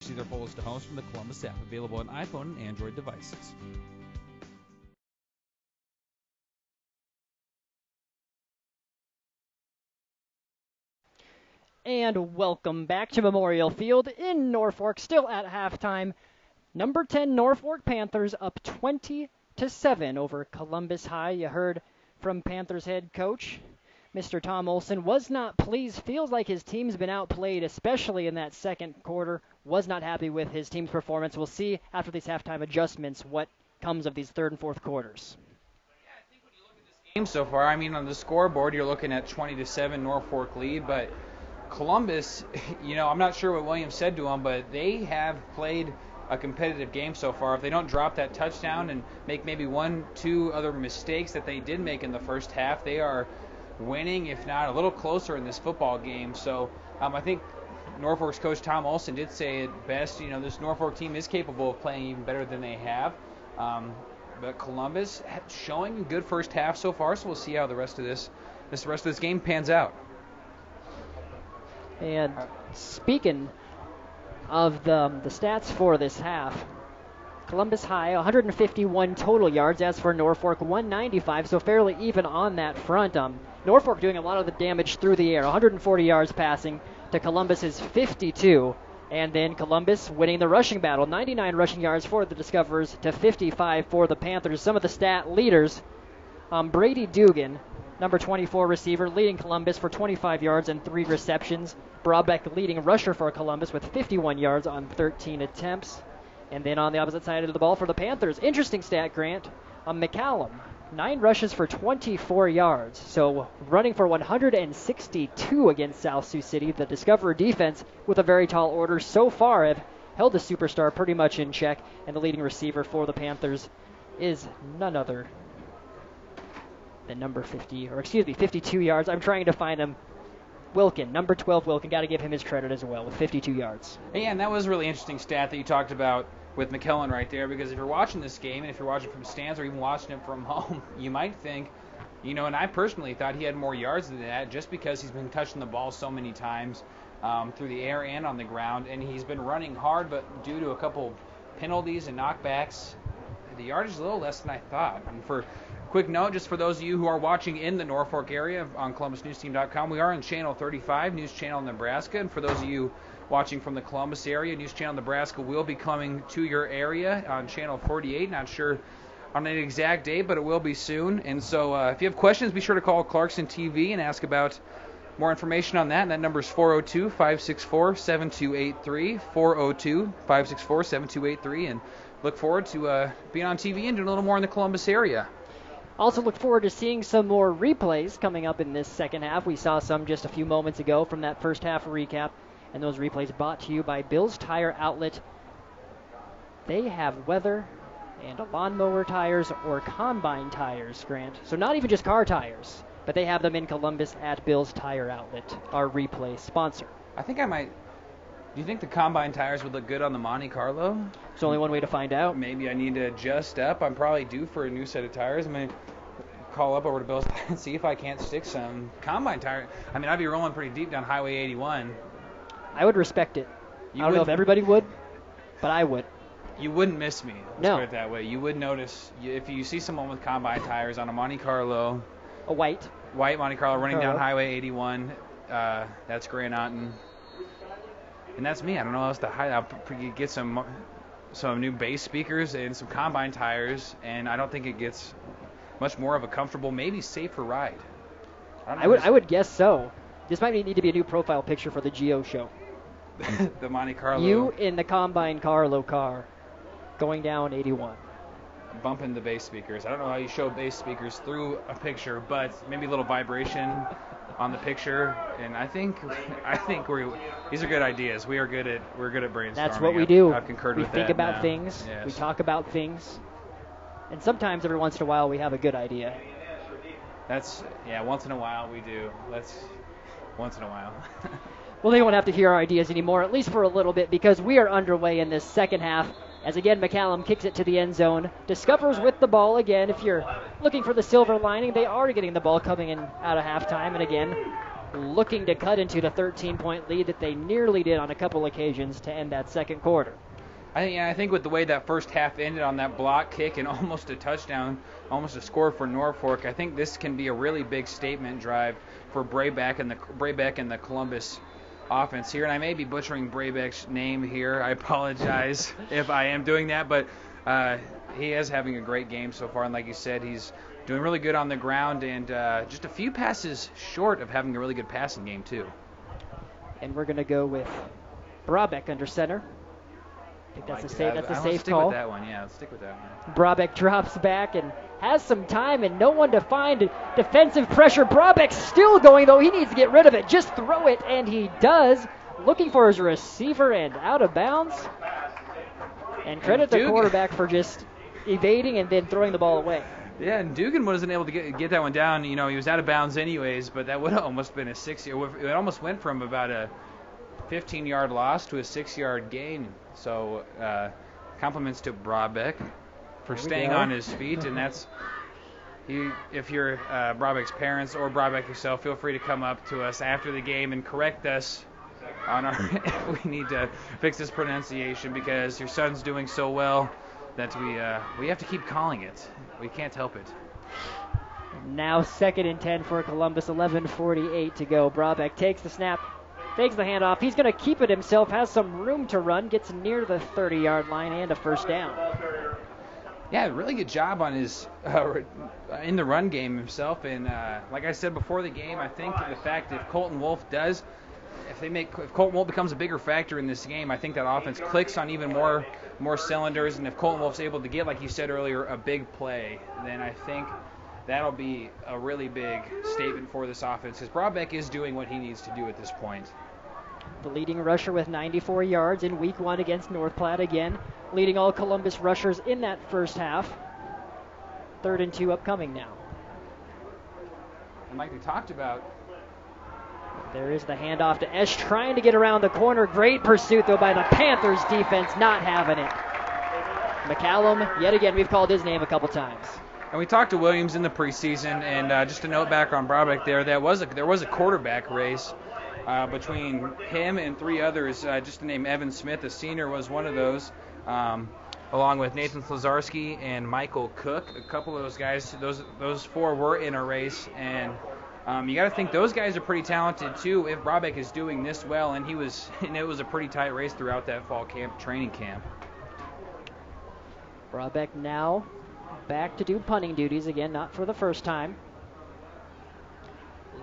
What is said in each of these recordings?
Caesar follows to host from the Columbus app, available on iPhone and Android devices. And welcome back to Memorial Field in Norfolk, still at halftime. Number 10 Norfolk Panthers up 20-7 over Columbus High. You heard from Panthers head coach, Mr. Tom Olson, was not pleased. Feels like his team's been outplayed, especially in that second quarter. Was not happy with his team's performance. We'll see after these halftime adjustments what comes of these third and fourth quarters. Yeah, I think when you look at this game so far, I mean, on the scoreboard, you're looking at 20-7 Norfolk lead, but Columbus, I'm not sure what Williams said to him, but they have played a competitive game so far. If they don't drop that touchdown and make maybe 1-2 other mistakes that they did make in the first half, they are winning, if not a little closer in this football game. So I think Norfolk's coach Tom Olson did say it best. This Norfolk team is capable of playing even better than they have. But Columbus showing a good first half so far, so we'll see how the rest of this game pans out. And speaking of the stats for this half, Columbus High, 151 total yards. As for Norfolk, 195, so fairly even on that front. Norfolk doing a lot of the damage through the air, 140 yards passing to Columbus's 52. And then Columbus winning the rushing battle, 99 rushing yards for the Discoverers to 55 for the Panthers. Some of the stat leaders, Brady Dugan, number 24 receiver, leading Columbus for 25 yards and 3 receptions. Brabeck leading rusher for Columbus with 51 yards on 13 attempts. And then on the opposite side of the ball for the Panthers, interesting stat, Grant, McCallum, 9 rushes for 24 yards. So running for 162 against South Sioux City. The Discoverer defense with a very tall order so far have held the superstar pretty much in check. And the leading receiver for the Panthers is none other than number 52 yards. I'm trying to find him. Wilkin, number 12 Wilkin, got to give him his credit as well with 52 yards. Yeah, and that was a really interesting stat that you talked about with McKellen right there, because if you're watching this game, and if you're watching from stands or even watching it from home, you might think, and I personally thought he had more yards than that just because he's been touching the ball so many times through the air and on the ground, and he's been running hard, but due to a couple penalties and knockbacks, the yardage is a little less than I thought. And for quick note, just for those of you who are watching in the Norfolk area on ColumbusNewsTeam.com, we are on Channel 35, News Channel Nebraska. And for those of you watching from the Columbus area, News Channel Nebraska will be coming to your area on Channel 48. Not sure on an exact date, but it will be soon. And so if you have questions, be sure to call Clarkson TV and ask about more information on that. And that number is 402-564-7283, 402-564-7283. And look forward to being on TV and doing a little more in the Columbus area. Also look forward to seeing some more replays coming up in this second half. We saw some just a few moments ago from that first half recap, and those replays brought to you by Bill's Tire Outlet. They have weather and lawnmower tires or combine tires, Grant. So not even just car tires, but they have them in Columbus at Bill's Tire Outlet, our replay sponsor. I think I might. Do you think the combine tires would look good on the Monte Carlo? There's only one way to find out. Maybe I need to adjust up. I'm probably due for a new set of tires. I'm going to call up over to Bill's and see if I can't stick some combine tires. I mean, I'd be rolling pretty deep down Highway 81. I would respect it. I don't know if everybody would, but I would. You wouldn't miss me. No. Let's put it that way. You would notice if you see someone with combine tires on a Monte Carlo. A white Monte Carlo running down Highway 81. That's Grant Otten. And that's me. I don't know what else to hide. I'll get some new bass speakers and some combine tires, and I don't think it gets much more of a comfortable, maybe safer ride. I would guess so. This might need to be a new profile picture for the Geo show. The Monte Carlo. You in the combine Carlo car going down 81. Bumping the bass speakers. I don't know how you show bass speakers through a picture, but maybe a little vibration on the picture, and I think these are good ideas. We're good at brainstorming. That's what we do. I've concurred with that. We think about now. things. Yes. We talk about things, and sometimes every once in a while we have a good idea. Once in a while we do. Once in a while. Well, they won't have to hear our ideas anymore, at least for a little bit, because we are underway in this second half. As again, McCallum kicks it to the end zone. Discoverers with the ball again. If you're looking for the silver lining, they are getting the ball coming in out of halftime. And again, looking to cut into the 13-point lead that they nearly did on a couple occasions to end that second quarter. I think with the way that first half ended on that block kick and almost a touchdown, almost a score for Norfolk, I think this can be a really big statement drive for Brayback and the Columbus offense here. And I may be butchering Brayback's name here. I apologize if I am doing that, but he is having a great game so far. And like you said, he's doing really good on the ground and just a few passes short of having a really good passing game too. And we're going to go with Brabeck under center. I think that's a safe call. Let's stick with that one. Yeah, let's stick with that one. Brabeck drops back and has some time and no one to find. Defensive pressure. Brabeck's still going, though. He needs to get rid of it. Just throw it, and he does. Looking for his receiver and out of bounds. And credit the quarterback for just evading and then throwing the ball away. Yeah, and Dugan wasn't able to get that one down. You know, he was out of bounds anyways, but that would have almost been a 6-yard. It almost went from about a 15-yard loss to a 6-yard gain. So compliments to Brabeck for staying on his feet, and that's if you're Brabeck's parents or Brabeck yourself, feel free to come up to us after the game and correct us on our. We need to fix this pronunciation because your son's doing so well that we have to keep calling it. We can't help it. Now 2nd and 10 for Columbus, 11:48 to go. Brabeck takes the snap. Takes the handoff. He's going to keep it himself, has some room to run, gets near the 30-yard line and a first down. Yeah, really good job on his in the run game himself. And like I said before the game, I think the fact if Colton Wolfe becomes a bigger factor in this game, I think that offense clicks on even more cylinders. And if Colton Wolfe's able to get, like you said earlier, a big play, then I think that'll be a really big statement for this offense because Brabeck is doing what he needs to do at this point. The leading rusher with 94 yards in week 1 against North Platte again, leading all Columbus rushers in that first half. 3rd and 2 upcoming now. And like we talked about, there is the handoff to Esch trying to get around the corner. Great pursuit though by the Panthers defense, not having it. McCallum, yet again, we've called his name a couple times. And we talked to Williams in the preseason, and just a note back on Brabeck there was a quarterback race between him and 3 others. Just to name Evan Smith, a senior, was one of those, along with Nathan Slazarski and Michael Cook. A couple of those guys, those 4 were in a race, and you got to think those guys are pretty talented too. If Brabeck is doing this well, and it was a pretty tight race throughout that fall training camp. Brabeck now back to do punting duties again, not for the first time.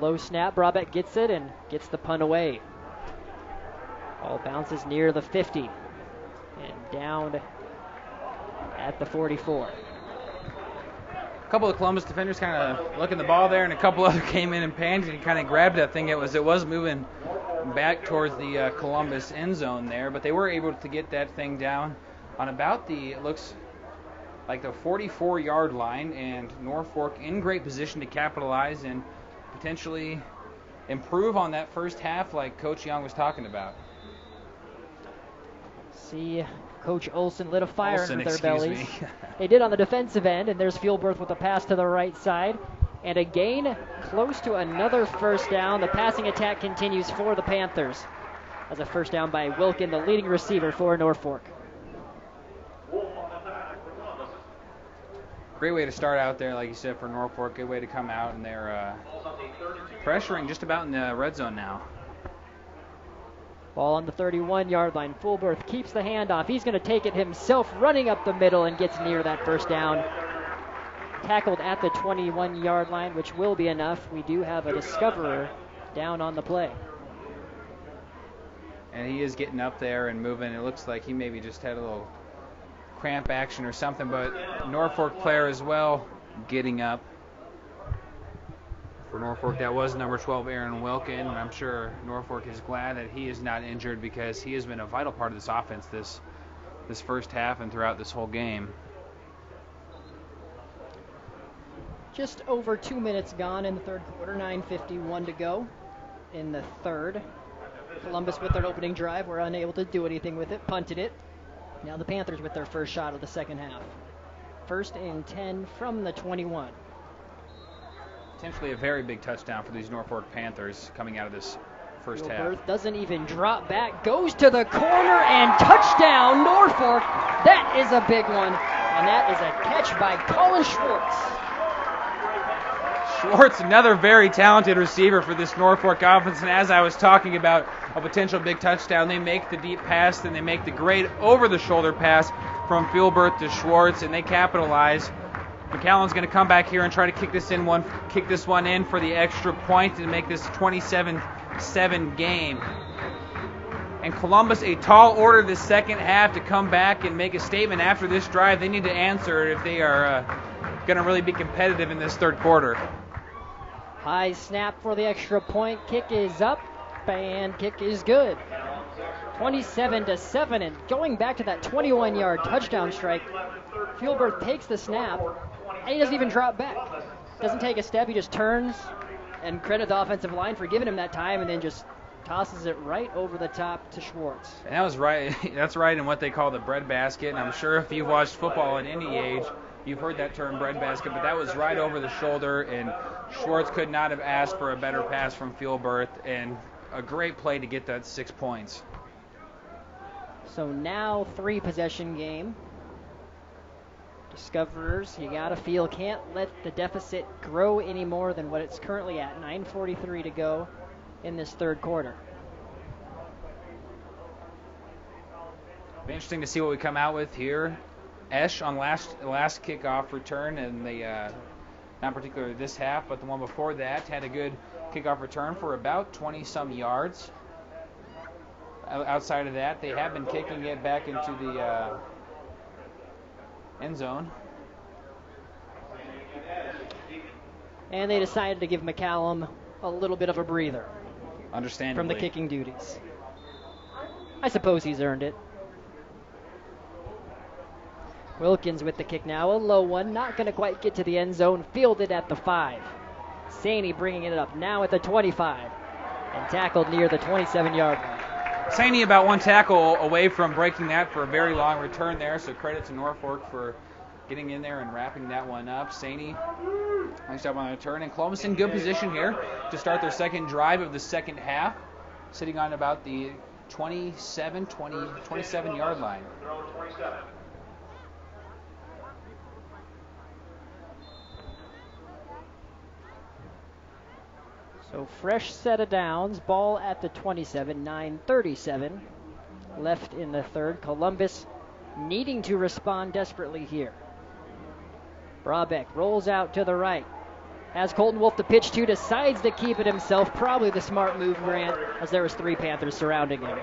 Low snap, Brabeck gets it and gets the punt away. Ball bounces near the 50 and down at the 44. A couple of Columbus defenders kind of looking the ball there, and a couple other came in and panicked and kind of grabbed that thing. It was moving back towards the Columbus end zone there, but they were able to get that thing down on about it looks like the 44-yard line, and Norfolk in great position to capitalize and potentially improve on that first half like Coach Young was talking about. See, Coach Olson lit a fire under their bellies. They did on the defensive end, and there's Fieldworth with a pass to the right side. And a gain close to another first down. The passing attack continues for the Panthers as a first down by Wilkin, the leading receiver for Norfolk. Great way to start out there, like you said, for Norfolk. Good way to come out, and they're pressuring just about in the red zone now. Ball on the 31-yard line. Fulberth keeps the handoff. He's going to take it himself, running up the middle, and gets near that first down. Tackled at the 21-yard line, which will be enough. We do have a discoverer down on the play. And he is getting up there and moving. It looks like he maybe just had a little cramp action or something, but Norfolk player as well getting up. For Norfolk, that was number 12, Aaron Wilkin, and I'm sure Norfolk is glad that he is not injured because he has been a vital part of this offense this first half and throughout this whole game. Just over 2 minutes gone in the third quarter, 9:51 to go in the third. Columbus with their opening drive were unable to do anything with it, punted it. Now the Panthers with their first shot of the second half. 1st and 10 from the 21. Potentially a very big touchdown for these Norfolk Panthers coming out of this first half. Gilbert doesn't even drop back, goes to the corner, and touchdown, Norfolk. That is a big one, and that is a catch by Colin Schwartz. Schwartz, another very talented receiver for this Norfolk offense, and as I was talking about a potential big touchdown, they make the deep pass, then they make the great over-the-shoulder pass from Gilbert to Schwartz, and they capitalize. McAllen's going to come back here and try to kick this one in for the extra point to make this 27-7 game. And Columbus, a tall order this second half to come back and make a statement after this drive. They need to answer if they are going to really be competitive in this third quarter. High snap for the extra point. Kick is up, and kick is good. 27-7, and going back to that 21-yard touchdown strike, Gilbert takes the snap, and he doesn't even drop back. Doesn't take a step, he just turns, and credit the offensive line for giving him that time, and then just tosses it right over the top to Schwartz. And that was right. That's right in what they call the breadbasket, and I'm sure if you've watched football at any age, you've heard that term breadbasket, but that was right over the shoulder, and Schwartz could not have asked for a better pass from Gilbert, and a great play to get that 6 points. So now 3-possession game. Discoverers, you gotta feel, can't let the deficit grow any more than what it's currently at. 9:43 to go in this third quarter. Be interesting to see what we come out with here. Esch on last kickoff return, and the not particularly this half, but the one before that had a good kickoff return for about 20-some yards. Outside of that, they have been kicking it back into the end zone. And they decided to give McAllen a little bit of a breather. Understandably. From the kicking duties. I suppose he's earned it. Wilkins with the kick now, a low one, not going to quite get to the end zone, fielded at the 5. Saney bringing it up now at the 25, and tackled near the 27-yard line. Saney about one tackle away from breaking that for a very long return there, so credit to Norfolk for getting in there and wrapping that one up. Saney, nice job on the return, and Columbus in good position here to start their second drive of the second half, sitting on about the 27-yard line. So fresh set of downs, ball at the 27, 9:37 left in the third. Columbus needing to respond desperately here. Brabeck rolls out to the right. Has Colton Wolf the pitch to, decides to keep it himself. Probably the smart move, Grant, as there was 3 Panthers surrounding him.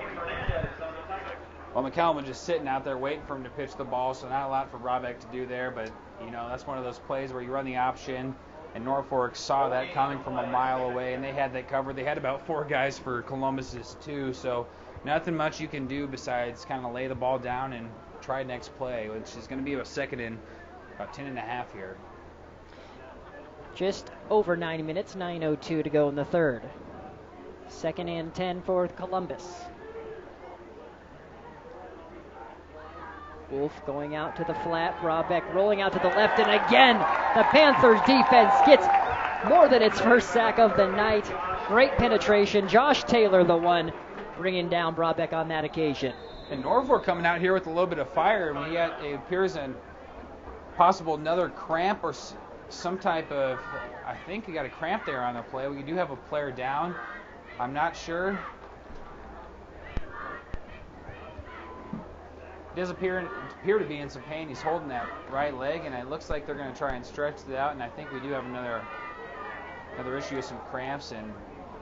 Well, McAllen was just sitting out there waiting for him to pitch the ball, so not a lot for Brabeck to do there, but, you know, that's one of those plays where you run the option, and Norfolk saw that coming from a mile away, and they had that covered. They had about 4 guys for Columbus's 2, so nothing much you can do besides kind of lay the ball down and try next play, which is going to be a second and about 10 and a half here. Just over 9 minutes, 9:02 to go in the third. Second and 10 for Columbus. Wolf going out to the flat. Brabeck rolling out to the left, and again, the Panthers defense gets more than its first sack of the night. Great penetration. Josh Taylor, the one bringing down Brabeck on that occasion. And Norfolk coming out here with a little bit of fire. I mean, it appears in possible another cramp or some type of, I think we got a cramp there on the play. We do have a player down. I'm not sure. He does appear to be in some pain. He's holding that right leg, and it looks like they're going to try and stretch it out. And I think we do have another issue with some cramps. And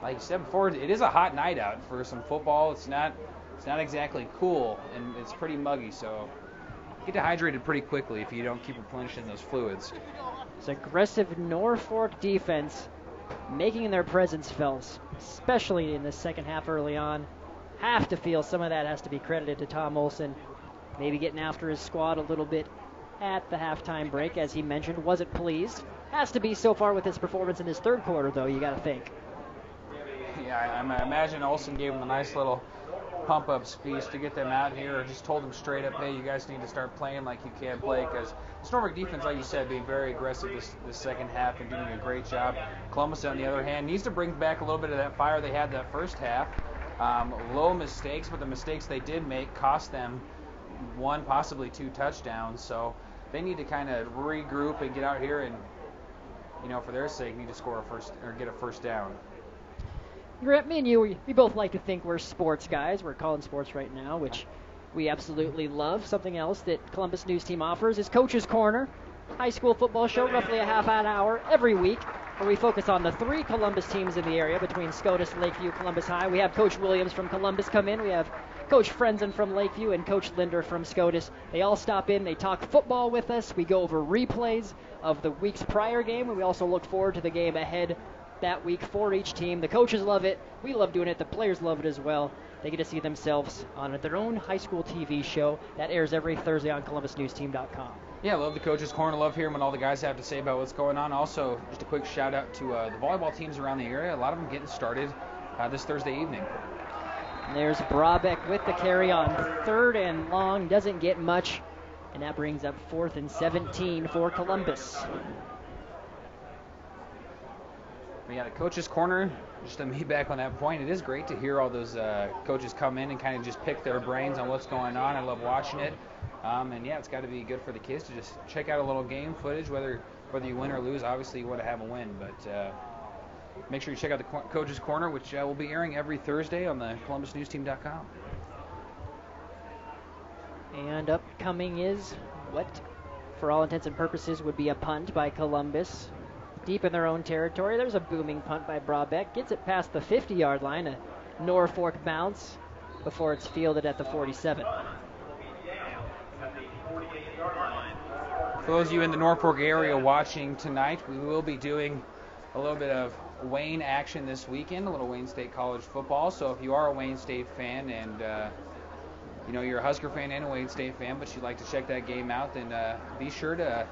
like you said before, it is a hot night out for some football. It's not exactly cool, and it's pretty muggy. So get dehydrated pretty quickly if you don't keep replenishing those fluids. It's aggressive Norfolk defense making their presence felt, especially in the second half early on. Have to feel some of that has to be credited to Tom Olson. Maybe getting after his squad a little bit at the halftime break, as he mentioned, wasn't pleased. Has to be so far with his performance in this third quarter, though, you got to think. Yeah, I imagine Olson gave him a nice little pump-up speech to get them out here, or just told them straight up, hey, you guys need to start playing like you can play, because the Norfolk defense, like you said, being very aggressive this second half and doing a great job. Columbus, on the other hand, needs to bring back a little bit of that fire they had that first half. Low mistakes, but the mistakes they did make cost them 1, possibly 2 touchdowns, so they need to kind of regroup and get out here and, for their sake, need to score get a first down. Grant, me and you, we both like to think we're sports guys. We're calling sports right now, which we absolutely love. Something else that Columbus News Team offers is Coach's Corner, high school football show, roughly a half an hour every week, where we focus on the 3 Columbus teams in the area between SCOTUS, Lakeview, Columbus High. We have Coach Williams from Columbus come in. We have Coach Frenzen from Lakeview and Coach Linder from SCOTUS. They all stop in. They talk football with us. We go over replays of the week's prior game, and we also look forward to the game ahead that week for each team. The coaches love it. We love doing it. The players love it as well. They get to see themselves on their own high school TV show that airs every Thursday on ColumbusNewsTeam.com. Yeah, love the Coach's Corner. Love hearing what all the guys have to say about what's going on. Also, just a quick shout out to the volleyball teams around the area. A lot of them getting started this Thursday evening. And there's Brabeck with the carry on 3rd and long. Doesn't get much. And that brings up 4th and 17 for Columbus. Yeah, the Coach's Corner, just to me back on that point, it is great to hear all those coaches come in and kind of just pick their brains on what's going on. I love watching it. And yeah, it's got to be good for the kids to just check out a little game footage, whether you win or lose. Obviously, you want to have a win, but make sure you check out the Coach's Corner, which will be airing every Thursday on the ColumbusNewsTeam.com. And upcoming is what, for all intents and purposes, would be a punt by Columbus. Deep in their own territory, there's a booming punt by Brabeck. Gets it past the 50-yard line, a Norfolk bounce, before it's fielded at the 47. For those of you in the Norfolk area watching tonight, we will be doing a little bit of Wayne action this weekend, a little Wayne State College football. So if you are a Wayne State fan and you're a Husker fan and a Wayne State fan, but you'd like to check that game out, then be sure to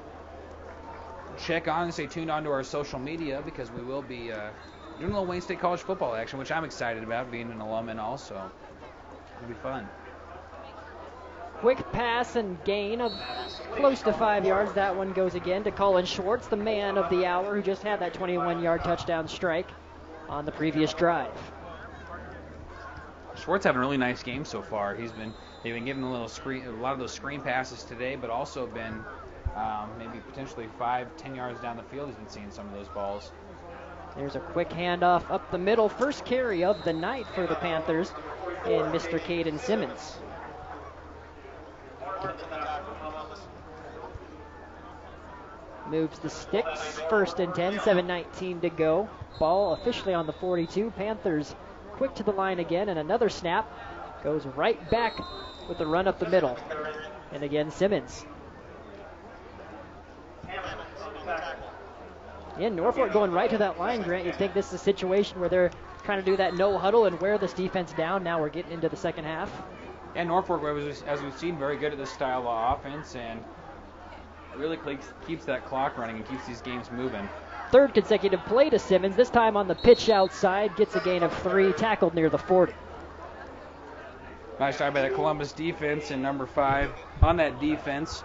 check on and stay tuned on to our social media, because we will be doing a little Wayne State College football action, which I'm excited about, being an alum and also. It'll be fun. Quick pass and gain of close to 5 yards. That one goes again to Colin Schwartz, the man of the hour, who just had that 21-yard touchdown strike on the previous drive. Schwartz having a really nice game so far. They've been giving a lot of those screen passes today, but also been maybe potentially 5-10 yards down the field. He's been seeing some of those balls. There's a quick handoff up the middle. First carry of the night for the Panthers in Mr. Caden Simmons. Moves the sticks. 1st and 10, 7:19 to go. Ball officially on the 42. Panthers quick to the line again, and another snap. Goes right back with the run up the middle. And again, Simmons. Yeah, Norfolk going right to that line, Grant. You'd think this is a situation where they're trying to do that no huddle and wear this defense down. Now we're getting into the second half. And Norfolk, as we've seen, very good at this style of offense, and really keeps that clock running and keeps these games moving. 3rd consecutive play to Simmons, this time on the pitch outside. Gets a gain of 3, tackled near the 40. Nice job by the Columbus defense, and number 5 on that defense,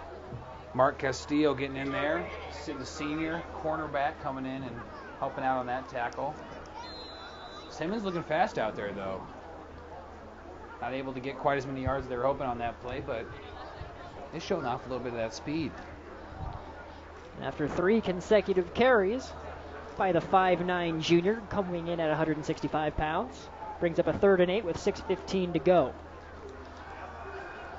Mark Castillo getting in there. The senior cornerback coming in and helping out on that tackle. Simmons looking fast out there, though. Not able to get quite as many yards as they were hoping on that play, but it's showing off a little bit of that speed. After 3 consecutive carries by the 5'9 junior, coming in at 165 pounds, brings up a 3rd and 8 with 6:15 to go.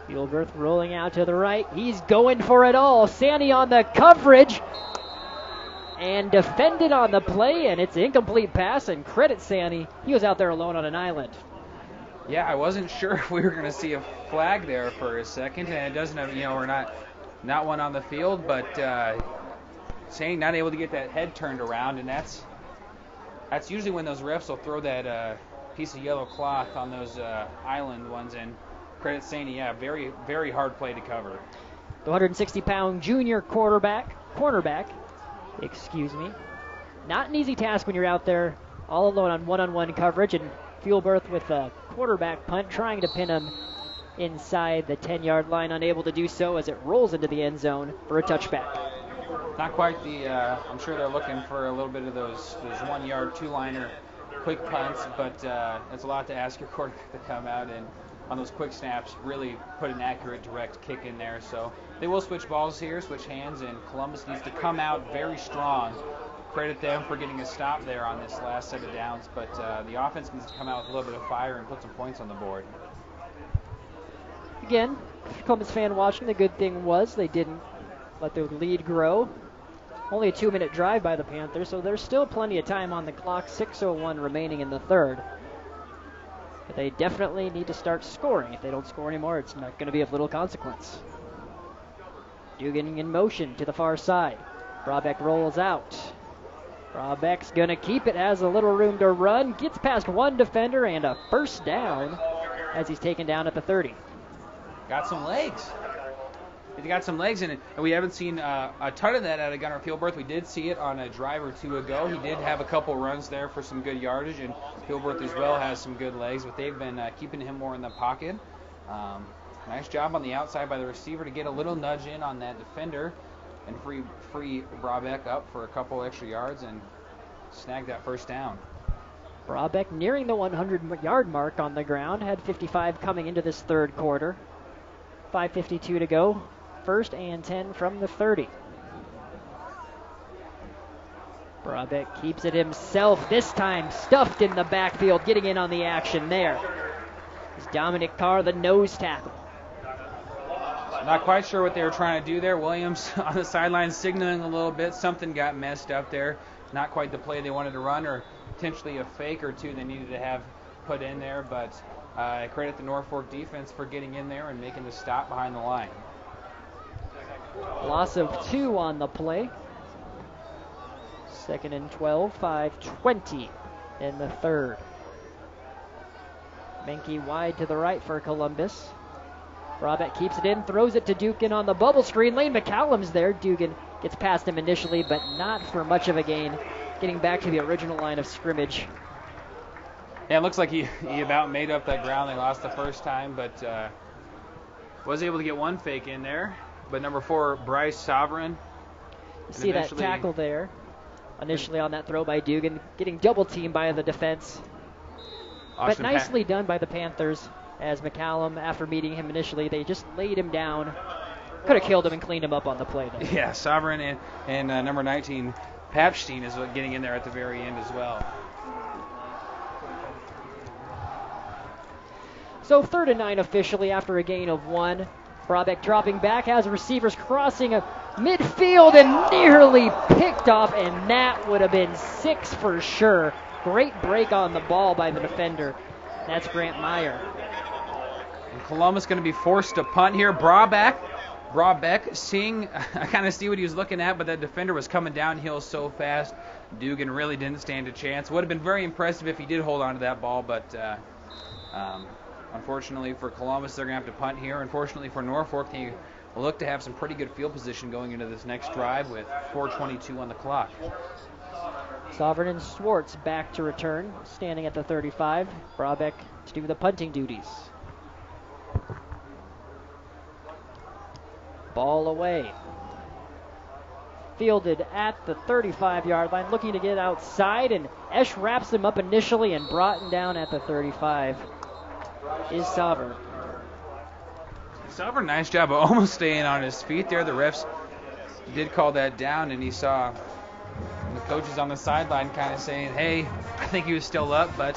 Fieldworth rolling out to the right. He's going for it all. Sandy on the coverage and defended on the play, and it's an incomplete pass, and credit Sandy. He was out there alone on an island. Yeah, I wasn't sure if we were going to see a flag there for a second, and it doesn't have, we're not one on the field, but Sandy not able to get that head turned around, and that's usually when those refs will throw that piece of yellow cloth on those island ones, and credit Sandy, yeah, very, very hard play to cover. The 160-pound junior cornerback, not an easy task when you're out there all alone on one-on-one coverage, and Fuelberth with a quarterback punt, trying to pin him inside the 10-yard line, unable to do so as it rolls into the end zone for a touchback. Not quite the, I'm sure they're looking for a little bit of those 1-yard, 2-liner quick punts, but it's a lot to ask your quarterback to come out and on those quick snaps really put an accurate direct kick in there. So they will switch balls here, switch hands, and Columbus needs to come out very strong. Credit them for getting a stop there on this last set of downs, but the offense needs to come out with a little bit of fire and put some points on the board. Again, Columbus fan watching, the good thing was they didn't let their lead grow. Only a 2-minute drive by the Panthers, so there's still plenty of time on the clock, 6:01 remaining in the third. But they definitely need to start scoring. If they don't score anymore, it's not going to be of little consequence. Dugan in motion to the far side. Brabeck rolls out. Brabeck's going to keep it, has a little room to run, gets past one defender, and a first down as he's taken down at the 30. Got some legs. He's got some legs in it, and we haven't seen a ton of that out of Gunnar Fuelberth. We did see it on a drive or two ago. He did have a couple runs there for some good yardage, and Fuelberth as well has some good legs, but they've been keeping him more in the pocket. Nice job on the outside by the receiver to get a little nudge in on that defender and free Brabeck up for a couple extra yards and snag that first down. Brabeck nearing the 100-yard mark on the ground, had 55 coming into this third quarter. 5:52 to go. First and 10 from the 30. Brabeck keeps it himself, this time stuffed in the backfield, getting in on the action there. It's Dominic Carr, the nose tackle. Not quite sure what they were trying to do there. Williams on the sideline signaling a little bit. Something got messed up there. Not quite the play they wanted to run, or potentially a fake or two they needed to have put in there, but I credit the Norfolk defense for getting in there and making the stop behind the line. Loss of 2 on the play. Second and 12, 5:20 in the third. Menke wide to the right for Columbus. Brabeck keeps it in, throws it to Dugan on the bubble screen. Lane McCallum's there. Dugan gets past him initially, but not for much of a gain. Getting back to the original line of scrimmage. Yeah, it looks like he about made up that ground they lost the first time, but was able to get one fake in there. But number 4, Bryce Sovereign. You see that tackle there. Initially on that throw by Dugan, getting double teamed by the defense. But nicely done by the Panthers, as McCallum, after meeting him initially, they just laid him down. Could have killed him and cleaned him up on the play there. Yeah, Sovereign and number 19, Papstein, is getting in there at the very end as well. So 3rd and 9 officially after a gain of 1. Brabeck dropping back, has receivers crossing a midfield and nearly picked off, and that would have been 6 for sure. Great break on the ball by the defender. That's Grant Meyer. And Columbus going to be forced to punt here. Brabeck seeing, I kind of see what he was looking at, but that defender was coming downhill so fast. Dugan really didn't stand a chance. Would have been very impressive if he did hold on to that ball, but unfortunately for Columbus, they're going to have to punt here. Unfortunately for Norfolk, they look to have some pretty good field position going into this next drive with 4:22 on the clock. Sovereign and Schwartz back to return, standing at the 35. Brabeck to do the punting duties. Ball away. Fielded at the 35-yard line, looking to get outside, and Esch wraps him up initially and brought him down at the 35. Is Sovereign. Sovereign, nice job of almost staying on his feet there. The refs did call that down, and he saw the coaches on the sideline kind of saying, hey, I think he was still up, but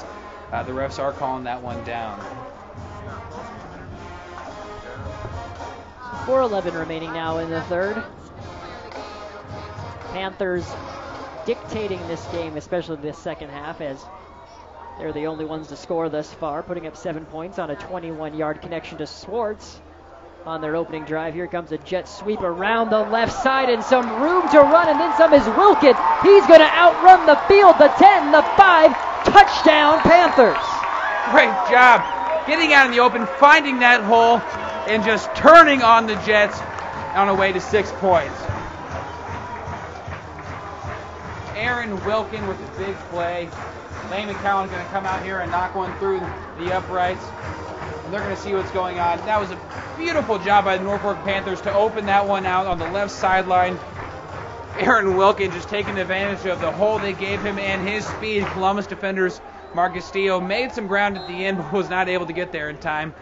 the refs are calling that one down. 4:11 remaining now in the third. Panthers dictating this game, especially this second half, as they're the only ones to score thus far, putting up 7 points on a 21-yard connection to Schwartz on their opening drive. Here comes a jet sweep around the left side and some room to run, and then some is Wilkins. He's going to outrun the field, the 10, the 5, touchdown Panthers. Great job getting out in the open, finding that hole, and just turning on the Jets on a way to 6 points. Aaron Wilkin with a big play. Lane McCown's going to come out here and knock one through the uprights. And they're going to see what's going on. That was a beautiful job by the Norfolk Panthers to open that one out on the left sideline. Aaron Wilkins just taking advantage of the hole they gave him and his speed. Columbus defenders Mark Castillo made some ground at the end, but was not able to get there in time.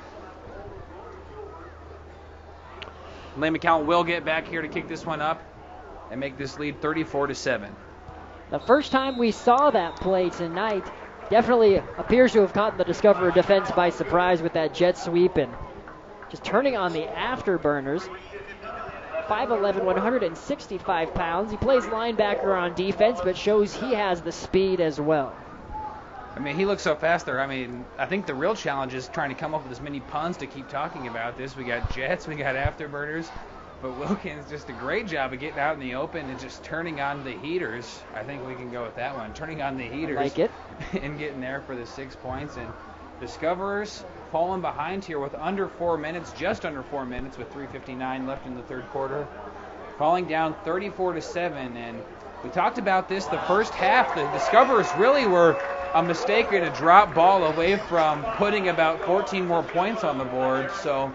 Lane McCown will get back here to kick this one up and make this lead 34-7. The first time we saw that play tonight, definitely appears to have caught the Discoverer defense by surprise with that jet sweep and just turning on the afterburners. 5'11", 165 pounds. He plays linebacker on defense, but shows he has the speed as well. I mean, he looks so fast there. I mean, I think the real challenge is trying to come up with as many puns to keep talking about this. We got jets, we got afterburners, but Wilkins just a great job of getting out in the open and just turning on the heaters. I think we can go with that one. Turning on the heaters. I like it. And getting there for the 6 points. And Discoverers falling behind here with under 4 minutes, just under 4 minutes with 3:59 left in the third quarter. Falling down 34-7. And we talked about this the first half. The Discoverers really were a mistake and a drop ball away from putting about 14 more points on the board. So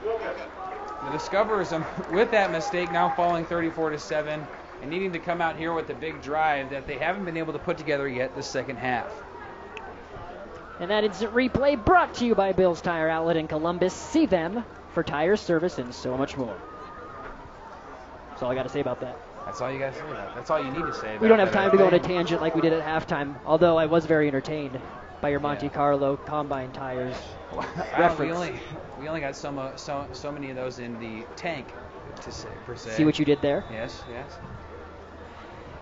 the Discoverers, with that mistake, now falling 34-7 and needing to come out here with a big drive that they haven't been able to put together yet this second half. And that instant replay brought to you by Bill's Tire Outlet in Columbus. See them for tire service and so much more. That's all I got to say about that. That's all you got to say about it. That's all you need to say about it. We don't have time to go on a tangent like we did at halftime, although I was very entertained by your Monte Carlo Combine Tires reference. We only got so many of those in the tank, to say, per se. See what you did there? Yes.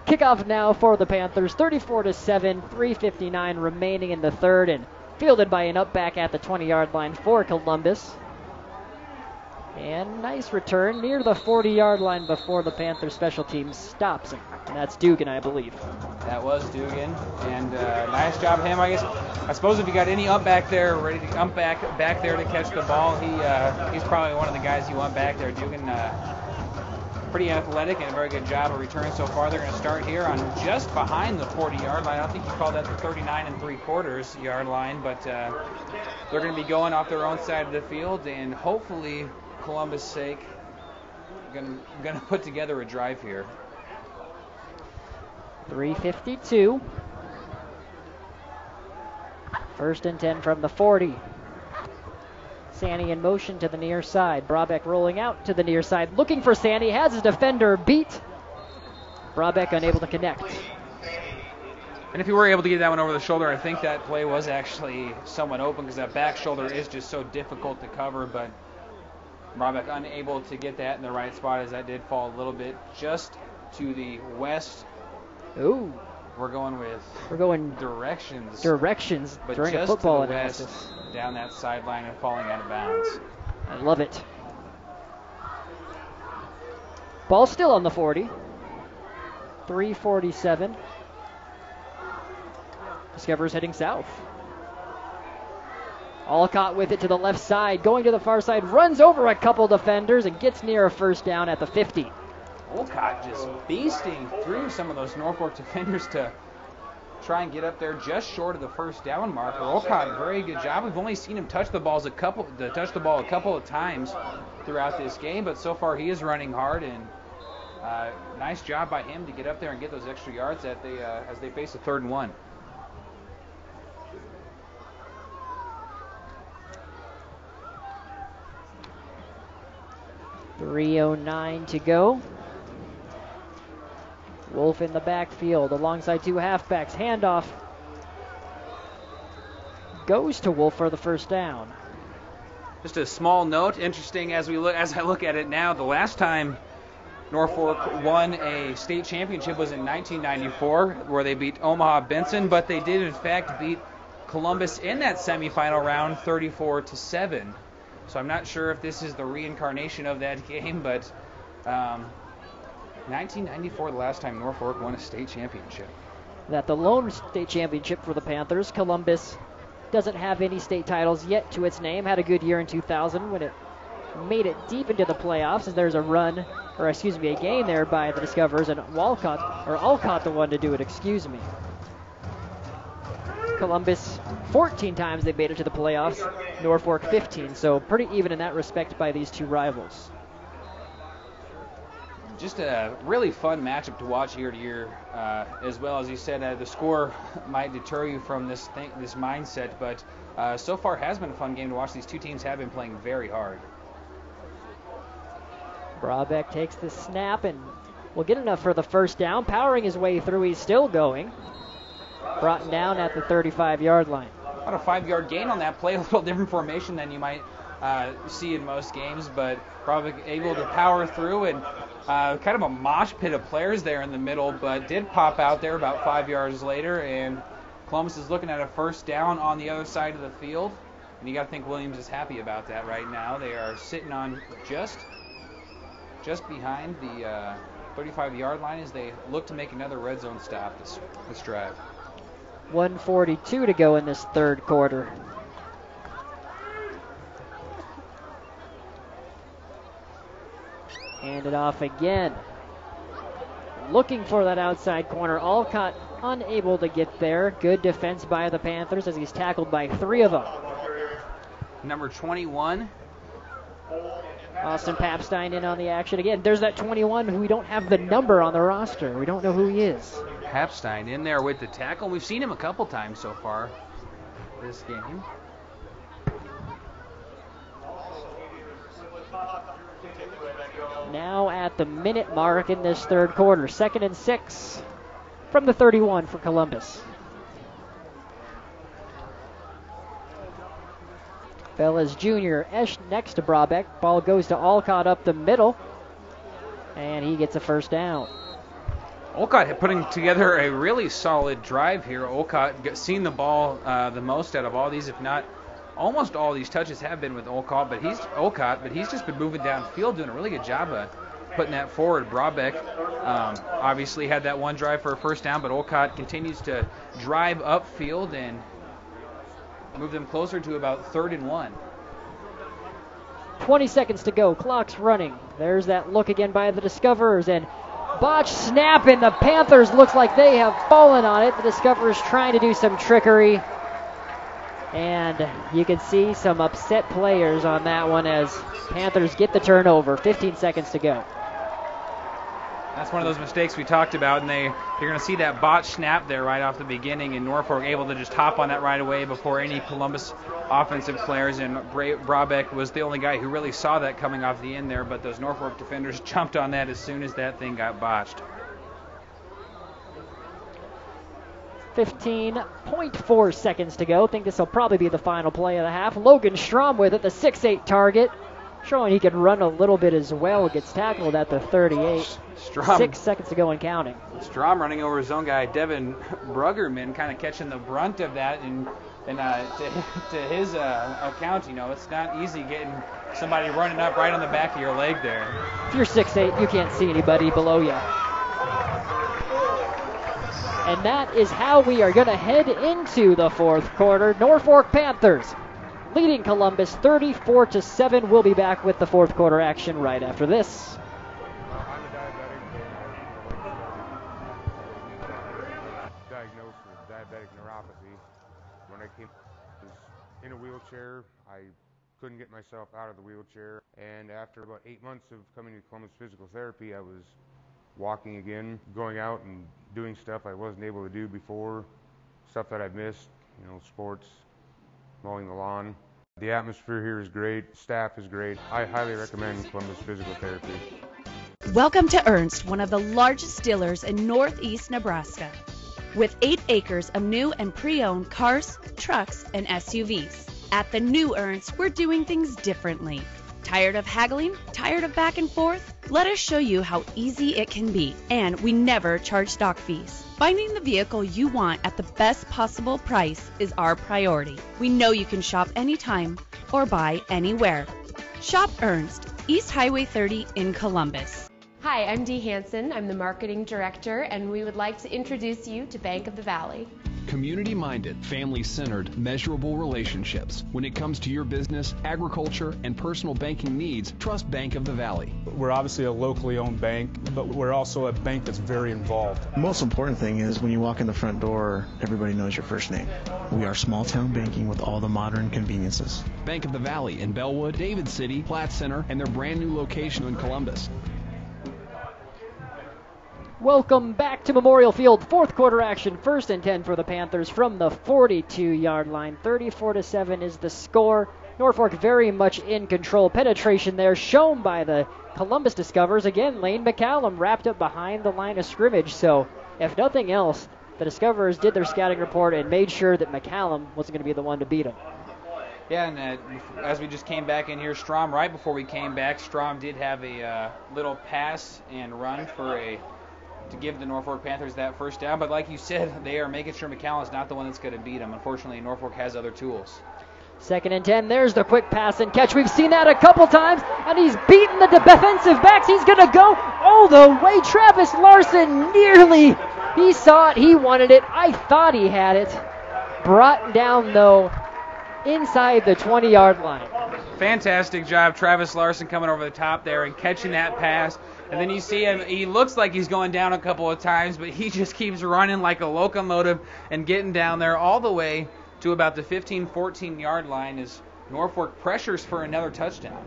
Kickoff now for the Panthers, 34-7, 3:59 remaining in the third, and fielded by an up back at the 20-yard line for Columbus. And nice return near the 40-yard line before the Panthers special teams stops him. And that's Dugan, I believe. That was Dugan, and nice job of him. I suppose if you got any up back there, ready to ump back there to catch the ball, he's probably one of the guys you want back there. Dugan, pretty athletic and a very good job of returning so far. They're going to start here on just behind the 40-yard line. I don't think you called that the 39 3/4 yard line, but they're going to be going off their own side of the field, and hopefully, Columbus' sake, going to put together a drive here. 3:52. First and 10 from the 40. Sandy in motion to the near side. Brabeck rolling out to the near side, looking for Sandy, has his defender beat. Brabeck unable to connect. And if you were able to get that one over the shoulder, I think that play was actually somewhat open because that back shoulder is just so difficult to cover, but Brabeck unable to get that in the right spot as that did fall a little bit just to the west. Ooh. We're going directions but during just a football to the analysis. west, down that sideline and falling out of bounds. I love it. Ball still on the 40. 3:47. Discoverers heading south. Alcott with it to the left side, going to the far side, runs over a couple defenders and gets near a first down at the 50. Olcott just beasting through some of those Norfolk defenders to try and get up there just short of the first down marker. Olcott, very good job. We've only seen him touch the ball a couple of times throughout this game, but so far he is running hard, and nice job by him to get up there and get those extra yards as they face a 3rd and 1. .309 to go. Wolf in the backfield alongside two halfbacks. Handoff goes to Wolf for the first down. Just a small note, interesting as I look at it now, the last time Norfolk won a state championship was in 1994, where they beat Omaha Benson, but they did in fact beat Columbus in that semifinal round 34-7. So I'm not sure if this is the reincarnation of that game, but 1994, the last time Norfolk won a state championship. That the lone state championship for the Panthers. Columbus doesn't have any state titles yet to its name. Had a good year in 2000 when it made it deep into the playoffs, as there's a game there by the Discoverers, and Alcott the one to do it, Columbus 14 times they've made it to the playoffs, Norfolk 15, so pretty even in that respect by these two rivals. Just a really fun matchup to watch year to year. As well as you said, the score might deter you from this mindset, but so far has been a fun game to watch. These two teams have been playing very hard. Brabeck takes the snap and will get enough for the first down. Powering his way through, he's still going. Brought down at the 35-yard line. About a 5-yard gain on that play. A little different formation than you might see in most games, but Brabeck able to power through, and kind of a mosh pit of players there in the middle, but did pop out there about 5 yards later, and Columbus is looking at a first down on the other side of the field, and you got to think Williams is happy about that right now. They are sitting on just behind the 35-yard line as they look to make another red zone stop this drive. 1:42 to go in this third quarter. Hand it off again. Looking for that outside corner. Alcott unable to get there. Good defense by the Panthers as he's tackled by 3 of them. Number 21. Austin Papstein in on the action again. There's that 21 who we don't have the number on the roster. We don't know who he is. Papstein in there with the tackle. We've seen him a couple times so far this game. Now at the minute mark in this third quarter. 2nd and 6 from the 31 for Columbus. Velez Jr. next to Brabeck. Ball goes to Alcott up the middle, and he gets a first down. Olcott putting together a really solid drive here. Olcott seen the ball the most out of all these, if not almost all these touches have been with Olcott, but he's just been moving downfield, doing a really good job of putting that forward. Brabeck obviously had that one drive for a first down, but Olcott continues to drive upfield and move them closer to about 3rd and 1. 20 seconds to go. Clock's running. There's that look again by the Discoverers, and botch snap, and the Panthers looks like they have fallen on it. The Discoverers trying to do some trickery, and you can see some upset players on that one as Panthers get the turnover. 15 seconds to go. That's one of those mistakes we talked about, and you're going to see that botch snap there right off the beginning, and Norfolk able to just hop on that right away before any Columbus offensive players, and Brabeck was the only guy who really saw that coming off the end there, but those Norfolk defenders jumped on that as soon as that thing got botched. 15.4 seconds to go. I think this will probably be the final play of the half. Logan Strom with it, the 6'8 target, showing he can run a little bit as well. Gets tackled at the 38. Strom, 6 seconds to go and counting. Strom running over his own guy, Devin Bruggerman, kind of catching the brunt of that, and to his account, it's not easy getting somebody running up right on the back of your leg there. If you're 6'8", you can't see anybody below you. And that is how we are going to head into the fourth quarter. Norfolk Panthers leading Columbus 34-7. We'll be back with the fourth quarter action right after this. I'm a diabetic. Diagnosed with diabetic neuropathy. When I came, I was in a wheelchair. I couldn't get myself out of the wheelchair. And after about 8 months of coming to Columbus Physical Therapy, I was walking again, going out and doing stuff I wasn't able to do before, stuff that I've missed, sports, mowing the lawn. The atmosphere here is great, staff is great. I highly recommend Columbus Physical Therapy. Welcome to Ernst, one of the largest dealers in northeast Nebraska. With 8 acres of new and pre-owned cars, trucks, and SUVs. At the new Ernst, we're doing things differently. Tired of haggling? Tired of back and forth? Let us show you how easy it can be, and we never charge stock fees. Finding the vehicle you want at the best possible price is our priority. We know you can shop anytime or buy anywhere. Shop Ernst, East Highway 30 in Columbus. Hi, I'm Dee Hansen. I'm the marketing director, and we would like to introduce you to Bank of the Valley. Community-minded, family-centered, measurable relationships. When it comes to your business, agriculture, and personal banking needs, trust Bank of the Valley. We're obviously a locally owned bank, but we're also a bank that's very involved. The most important thing is when you walk in the front door, everybody knows your first name. We are small town banking with all the modern conveniences. Bank of the Valley in Bellwood, David City, Platte Center, and their brand new location in Columbus. Welcome back to Memorial Field. Fourth quarter action. 1st and 10 for the Panthers from the 42-yard line. 34-7 is the score. Norfolk very much in control. Penetration there shown by the Columbus Discoverers. Again, Lane McCallum wrapped up behind the line of scrimmage. So, if nothing else, the Discoverers did their scouting report and made sure that McCallum wasn't going to be the one to beat him. Yeah, and as we just came back in here, Strom, right before we came back, Strom did have a little pass and run to give the Norfolk Panthers that first down. But like you said, they are making sure McCallum's not the one that's going to beat him. Unfortunately, Norfolk has other tools. 2nd and 10. There's the quick pass and catch. We've seen that a couple times, and he's beaten the defensive backs. He's going to go all the way. Travis Larson nearly. He saw it. He wanted it. I thought he had it. Brought down, though, inside the 20-yard line. Fantastic job, Travis Larson coming over the top there and catching that pass. And then you see him, he looks like he's going down a couple of times, but he just keeps running like a locomotive and getting down there all the way to about the 15, 14-yard line as Norfolk pressures for another touchdown.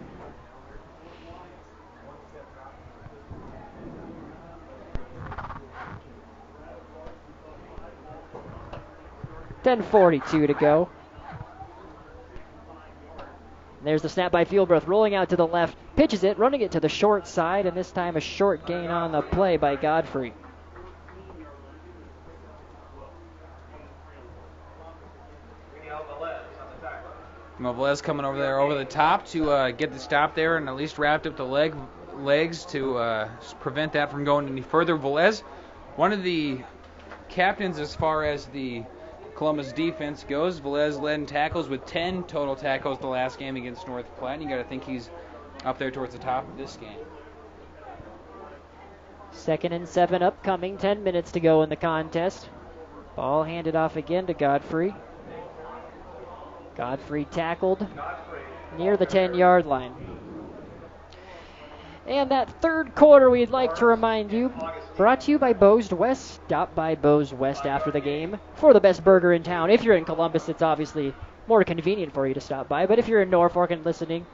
.42 to go. There's the snap by Fieldbreath, rolling out to the left, pitches it, running it to the short side, and this time a short gain on the play by Godfrey. Velez coming over there over the top to get the stop there and at least wrapped up the legs to prevent that from going any further. Velez, one of the captains as far as the Columbus defense goes. Velez led in tackles with 10 total tackles the last game against North Platte. You got to think he's up there towards the top of this game. 2nd and 7 upcoming. 10 minutes to go in the contest. Ball handed off again to Godfrey. Godfrey tackled near the 10-yard line. And that third quarter, we'd like to remind you, brought to you by Bo's West. Stop by Bo's West after the game for the best burger in town. If you're in Columbus, it's obviously more convenient for you to stop by. But if you're in Norfolk and listening,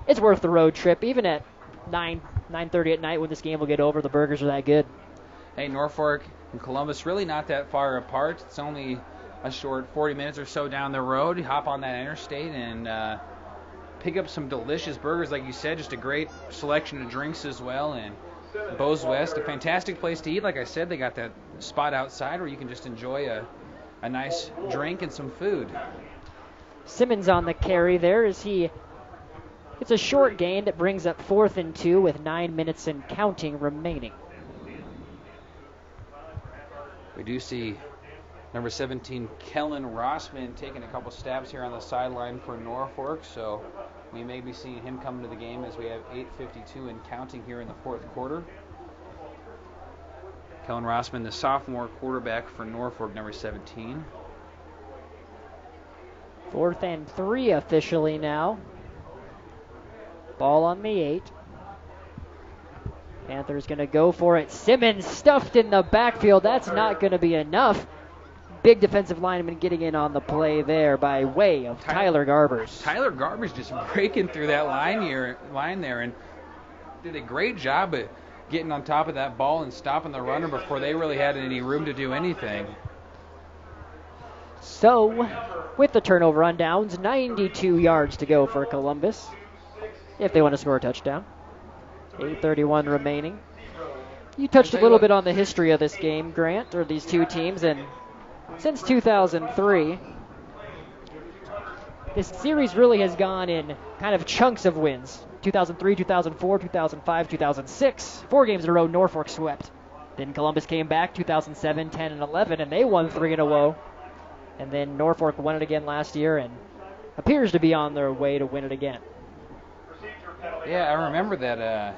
it's worth the road trip. Even at 9:30 at night when this game will get over, the burgers are that good. Hey, Norfolk and Columbus really not that far apart. It's only a short 40 minutes or so down the road. You hop on that interstate and pick up some delicious burgers, like you said, just a great selection of drinks as well. And Bo's West, a fantastic place to eat. Like I said, they got that spot outside where you can just enjoy a nice drink and some food. Simmons on the carry there as it's a short gain that brings up 4th and 2 with 9 minutes and counting remaining. We do see number 17, Kellen Rossman, taking a couple stabs here on the sideline for Norfolk, so we may be seeing him come to the game as we have 8:52 and counting here in the fourth quarter. Kellen Rossman, the sophomore quarterback for Norfolk, number 17. 4th and 3 officially now. Ball on the 8. Panthers going to go for it. Simmons stuffed in the backfield. That's not going to be enough. Big defensive lineman getting in on the play there by way of Tyler Garbers. Tyler Garbers just breaking through that line there and did a great job at getting on top of that ball and stopping the runner before they really had any room to do anything. So, with the turnover on downs, 92 yards to go for Columbus if they want to score a touchdown. 8:31 remaining. You touched a little bit on the history of this game, Grant, or these two teams, and since 2003, this series really has gone in kind of chunks of wins. 2003, 2004, 2005, 2006. 4 games in a row, Norfolk swept. Then Columbus came back 2007, 10, and 11, and they won 3 in a row. And then Norfolk won it again last year and appears to be on their way to win it again. Yeah, I remember that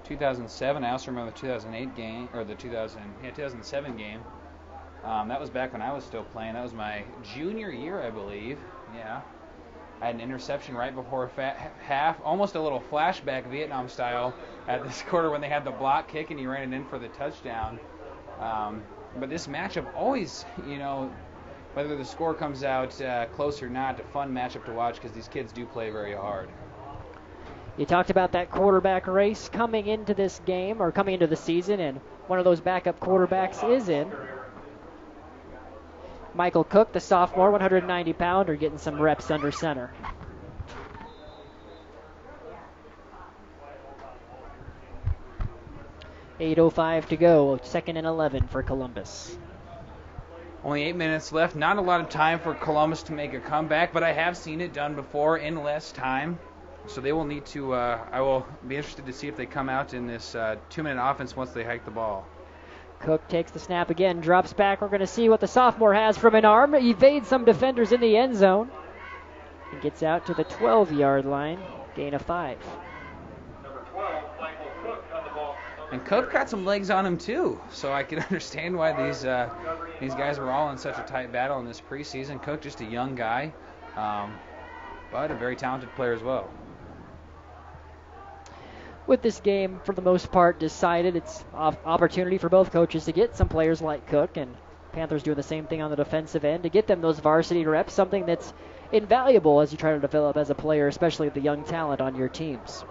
2007. I also remember the 2008 game, or the 2007 game. That was back when I was still playing. That was my junior year, I believe. Yeah. I had an interception right before half, almost a little flashback Vietnam style at this quarter when they had the block kick and he ran it in for the touchdown. But this matchup always, whether the score comes out close or not, a fun matchup to watch because these kids do play very hard. You talked about that quarterback race coming into this game or coming into the season, and one of those backup quarterbacks is in. Michael Cook, the sophomore, 190-pounder, getting some reps under center. .8:05 to go, 2nd and 11 for Columbus. Only 8 minutes left. Not a lot of time for Columbus to make a comeback, but I have seen it done before in less time. So they will need to, I will be interested to see if they come out in this 2-minute offense once they hike the ball. Cook takes the snap again, drops back. We're going to see what the sophomore has from an arm. Evades some defenders in the end zone. And gets out to the 12-yard line. Gain of 5. And Cook got some legs on him too, so I can understand why these guys were all in such a tight battle in this preseason. Cook, just a young guy, but a very talented player as well. With this game, for the most part, decided, it's opportunity for both coaches to get some players like Cook, and Panthers doing the same thing on the defensive end to get them those varsity reps, something that's invaluable as you try to develop as a player, especially the young talent on your teams.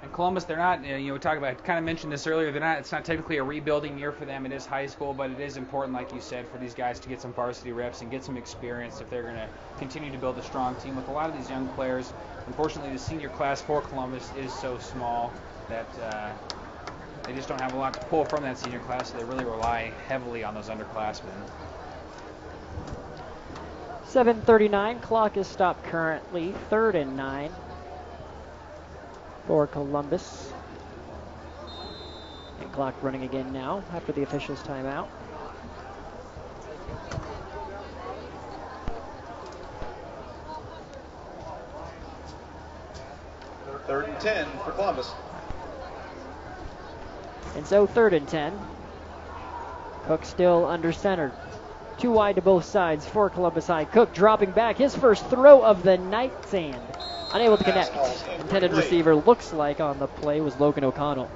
And Columbus, they're not, we talked about, kind of mentioned this earlier, it's not technically a rebuilding year for them. It is high school, but it is important, like you said, for these guys to get some varsity reps and get some experience if they're going to continue to build a strong team. With a lot of these young players, unfortunately, the senior class for Columbus is so small that they just don't have a lot to pull from that senior class, so they really rely heavily on those underclassmen. 7:39, clock is stopped currently, 3rd and 9 for Columbus. And clock running again now after the officials' timeout. Third and 10 for Columbus. And so 3rd and 10. Cook still under center. Too wide to both sides for Columbus High. Cook dropping back. His first throw of the night, and unable to connect. Intended receiver looks like on the play was Logan O'Connell.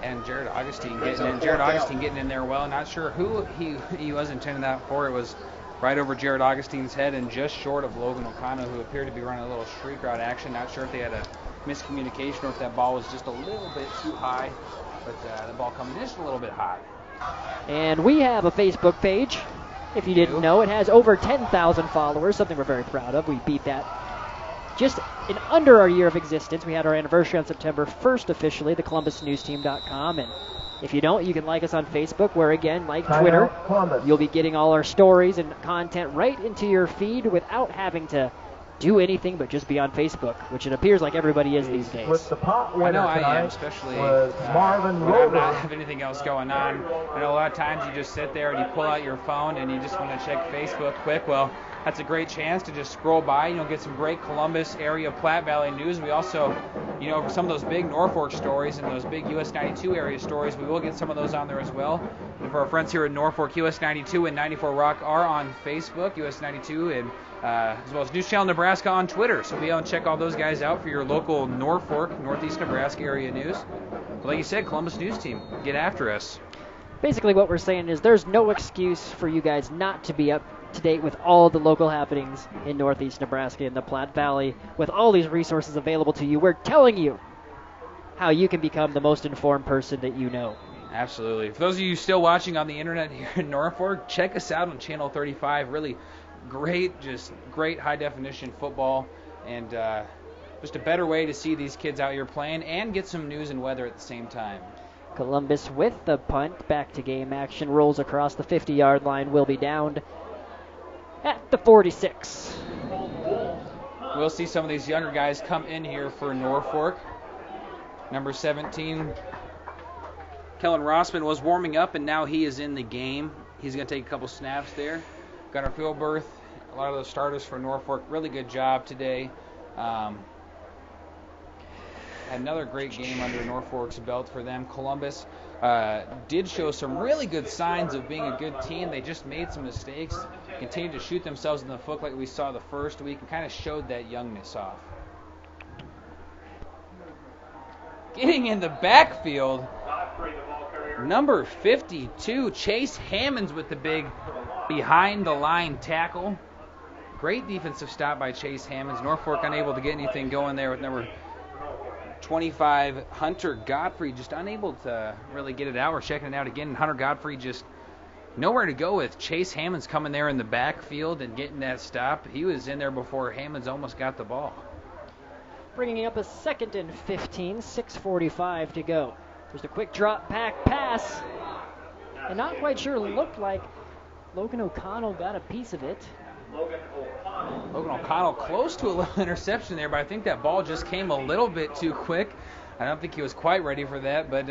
And Jared Augustine getting in there well. Not sure who he was intending that for. It was right over Jared Augustine's head and just short of Logan O'Connell, who appeared to be running a little streak route action. Not sure if they had a miscommunication or if that ball was just a little bit too high, but the ball coming just a little bit high. And we have a Facebook page. If you didn't know, it has over 10,000 followers, something we're very proud of. We beat that just in under our year of existence. We had our anniversary on September 1st officially, the ColumbusNewsTeam.com. And if you don't, you can like us on Facebook, where again, like Twitter, you'll be getting all our stories and content right into your feed without having to do anything but just be on Facebook, which it appears like everybody is these days. I know I am, especially when I don't have anything else going on. I know a lot of times you just sit there and you pull out your phone and you just want to check Facebook quick. Well, that's a great chance to just scroll by, get some great Columbus area, Platte Valley news. We also, for some of those big Norfolk stories and those big US 92 area stories, we will get some of those on there as well. And for our friends here in Norfolk, US 92 and 94 Rock are on Facebook, US 92 and as well as News Channel Nebraska on Twitter. So be able to check all those guys out for your local Norfolk, Northeast Nebraska area news. But like you said, Columbus News Team, get after us. Basically what we're saying is there's no excuse for you guys not to be up to date with all the local happenings in Northeast Nebraska and the Platte Valley. With all these resources available to you, we're telling you how you can become the most informed person that you know. Absolutely. For those of you still watching on the internet here in Norfolk, check us out on Channel 35. Really great high definition football, and just a better way to see these kids out here playing and get some news and weather at the same time. Columbus with the punt, back to game action, rolls across the 50-yard line, will be downed at the 46. We'll see some of these younger guys come in here for Norfolk. Number 17, Kellen Rossman, was warming up, and now he is in the game. He's going to take a couple snaps there. Gunnar Philberth, a lot of those starters for Norfolk, really good job today. had another great game under Norfolk's belt for them. Columbus did show some really good signs of being a good team. They just made some mistakes, continued to shoot themselves in the foot like we saw the first week, and kind of showed that youngness off. Getting in the backfield, number 52, Chase Hammonds with the big behind-the-line tackle. Great defensive stop by Chase Hammonds. Norfolk unable to get anything going there with number 25, Hunter Godfrey, just unable to really get it out. We're checking it out again, and Hunter Godfrey just nowhere to go with. Chase Hammonds coming there in the backfield and getting that stop. He was in there before Hammonds almost got the ball. Bringing up a 2nd and 15, 6:45 to go. There's a quick drop back pass, and not quite sure, looked like Logan O'Connell got a piece of it. Logan O'Connell close to a little interception there, but I think that ball just came a little bit too quick. I don't think he was quite ready for that, but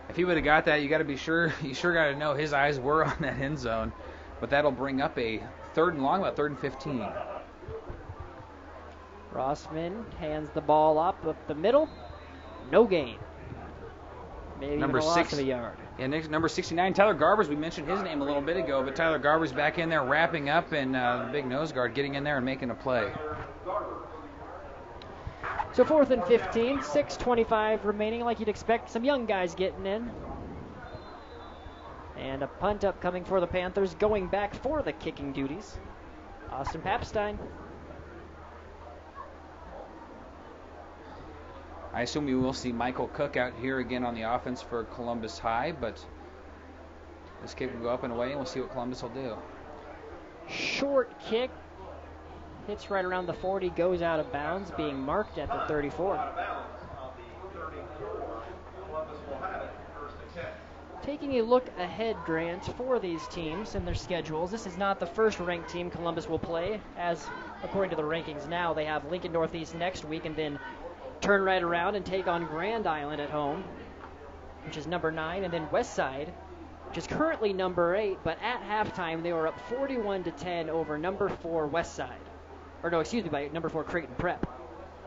if he would have got that, you got to know his eyes were on that end zone. But that'll bring up a 3rd and long, about 3rd and 15. Rossman hands the ball up the middle. No gain. Maybe number even a loss 6 of a yard. Yeah, next, number 69, Tyler Garbers. We mentioned his name a little bit ago, but Tyler Garbers back in there wrapping up, and the big nose guard getting in there and making a play. So 4th and 15, 6:25 remaining, like you'd expect. Some young guys getting in. And a punt upcoming for the Panthers, going back for the kicking duties. Austin Papstein. I assume we will see Michael Cook out here again on the offense for Columbus High, but this kick will go up and away, and we'll see what Columbus will do. Short kick. Hits right around the 40, goes out of bounds, being marked at the 34. Taking a look ahead, Grant, for these teams and their schedules, this is not the first ranked team Columbus will play, as according to the rankings now, they have Lincoln Northeast next week and then turn right around and take on Grand Island at home, which is number 9, and then Westside, which is currently number 8, but at halftime they were up 41-10 over number 4 Westside. Or no, excuse me, by number 4 Creighton Prep.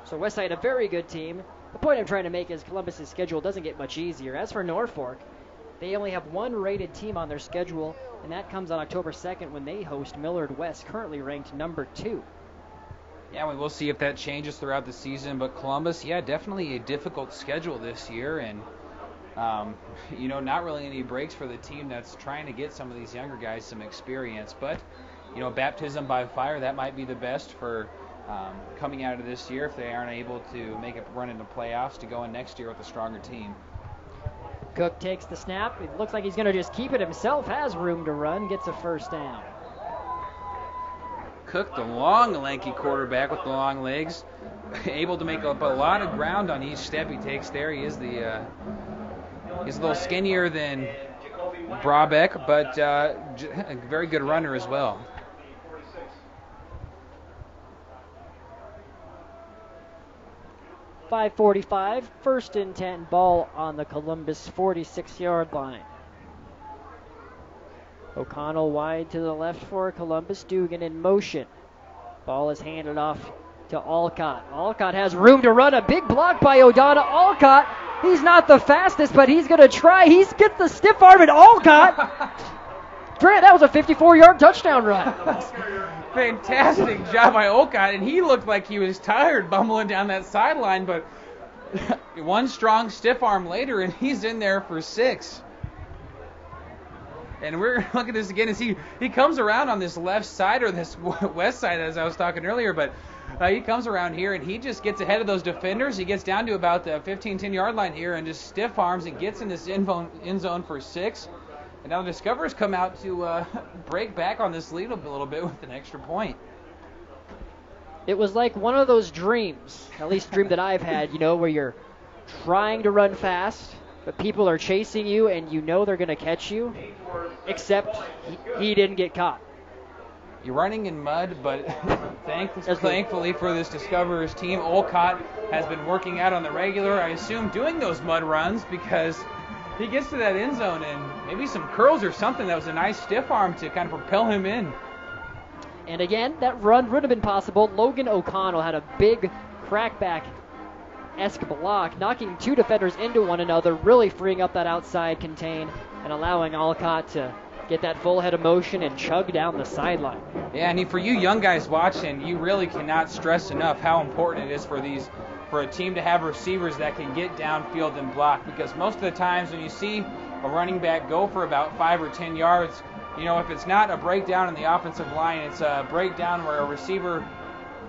So Westside, a very good team. The point I'm trying to make is Columbus's schedule doesn't get much easier. As for Norfolk, they only have one rated team on their schedule, and that comes on October 2nd when they host Millard West, currently ranked number 2. Yeah, we will see if that changes throughout the season, but Columbus, yeah, definitely a difficult schedule this year, and not really any breaks for the team that's trying to get some of these younger guys some experience, but baptism by fire, that might be the best for coming out of this year if they aren't able to make a run into playoffs to go in next year with a stronger team. Cook takes the snap. It looks like he's going to just keep it himself, has room to run, gets a first down. Cook, the long, lanky quarterback with the long legs, able to make up a lot of ground on each step he takes there. He is he's a little skinnier than Brabeck, but a very good runner as well. .545, 1st and 10, ball on the Columbus 46-yard line. O'Connell wide to the left for Columbus. Dugan in motion. Ball is handed off to Alcott. Alcott has room to run. A big block by O'Donnell. Alcott, he's not the fastest, but he's going to try. He gets the stiff arm, and Alcott. Grant, that was a 54-yard touchdown run. Fantastic job by Alcott, and he looked like he was tired bumbling down that sideline, but one strong stiff arm later, and he's in there for 6. And we're looking at this again as he comes around on this left side, or this west side as I was talking earlier, but he comes around here and he just gets ahead of those defenders. He gets down to about the 15-10-yard line here and just stiff arms and gets in this end zone for 6. And now the Discoverers come out to break back on this lead a little bit with an extra point. It was like one of those dreams, at least a dream that I've had, where you're trying to run fast, but people are chasing you and they're going to catch you, except he didn't get caught. You're running in mud, but thankfully for this Discoverers team, Olcott has been working out on the regular, I assume doing those mud runs, because he gets to that end zone and maybe some curls or something. That was a nice stiff arm to kind of propel him in. And again, that run would have been possible. Logan O'Connell had a big crackback esque block, knocking two defenders into one another, really freeing up that outside contain and allowing Alcott to get that full head of motion and chug down the sideline. Yeah, and for you young guys watching, you really cannot stress enough how important it is for a team to have receivers that can get downfield and block, because most of the times when you see a running back go for about 5 or 10 yards, if it's not a breakdown in the offensive line, it's a breakdown where a receiver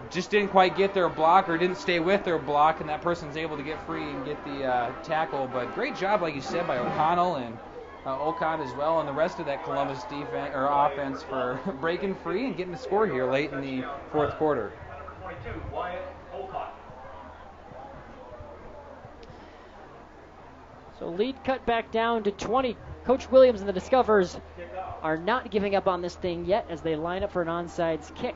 just didn't quite get their block or didn't stay with their block, and that person's able to get free and get the tackle. But great job, like you said, by O'Connell and Olcott as well, and the rest of that Columbus defense or offense for breaking free and getting the score here late in the fourth quarter. So lead cut back down to 20. Coach Williams and the Discoverers are not giving up on this thing yet as they line up for an onside kick.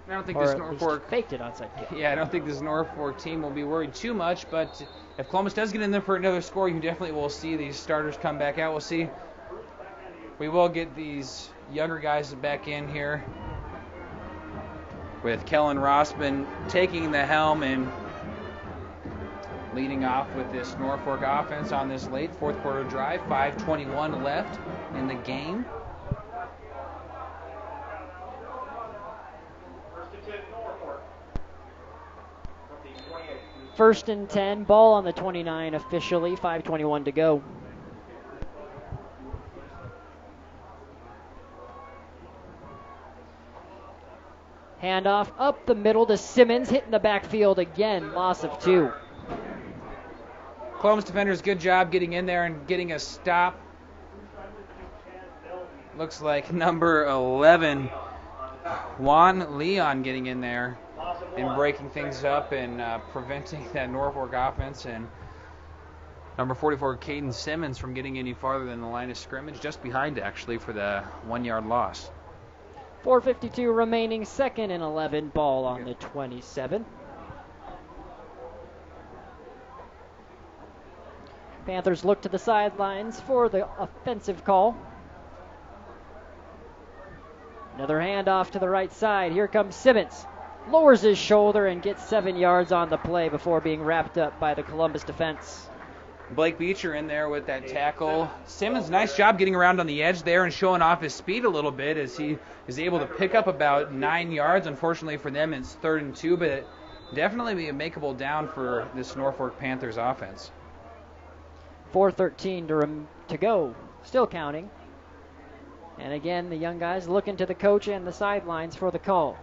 I don't think Or this at Norfolk least faked it onside kick. Yeah, I don't think this Norfolk team will be worried too much, but if Columbus does get in there for another score, you definitely will see these starters come back out. We'll see. We will get these younger guys back in here with Kellen Rossman taking the helm and leading off with this Norfolk offense on this late fourth quarter drive. 5:21 left in the game. First and 10, ball on the 29 officially, 5:21 to go. Handoff up the middle to Simmons, hitting the backfield again, loss of 2. Columbus defenders, good job getting in there and getting a stop. Looks like number 11, Juan Leon, getting in there and breaking things up and preventing that Norfolk offense, and number 44, Caden Simmons, from getting any farther than the line of scrimmage, just behind actually for the 1-yard loss. 4:52 remaining, second and 11, ball on the 27. Panthers look to the sidelines for the offensive call. Another handoff to the right side. Here comes Simmons. Lowers his shoulder and gets 7 yards on the play before being wrapped up by the Columbus defense. Blake Beecher in there with that tackle. Simmons, nice job getting around on the edge there and showing off his speed a little bit as he is able to pick up about 9 yards. Unfortunately for them, it's 3rd and 2, but it definitely be a makeable down for this Norfolk Panthers offense. 4:13 to go, still counting. And again, the young guys looking to the coach and the sidelines for the call.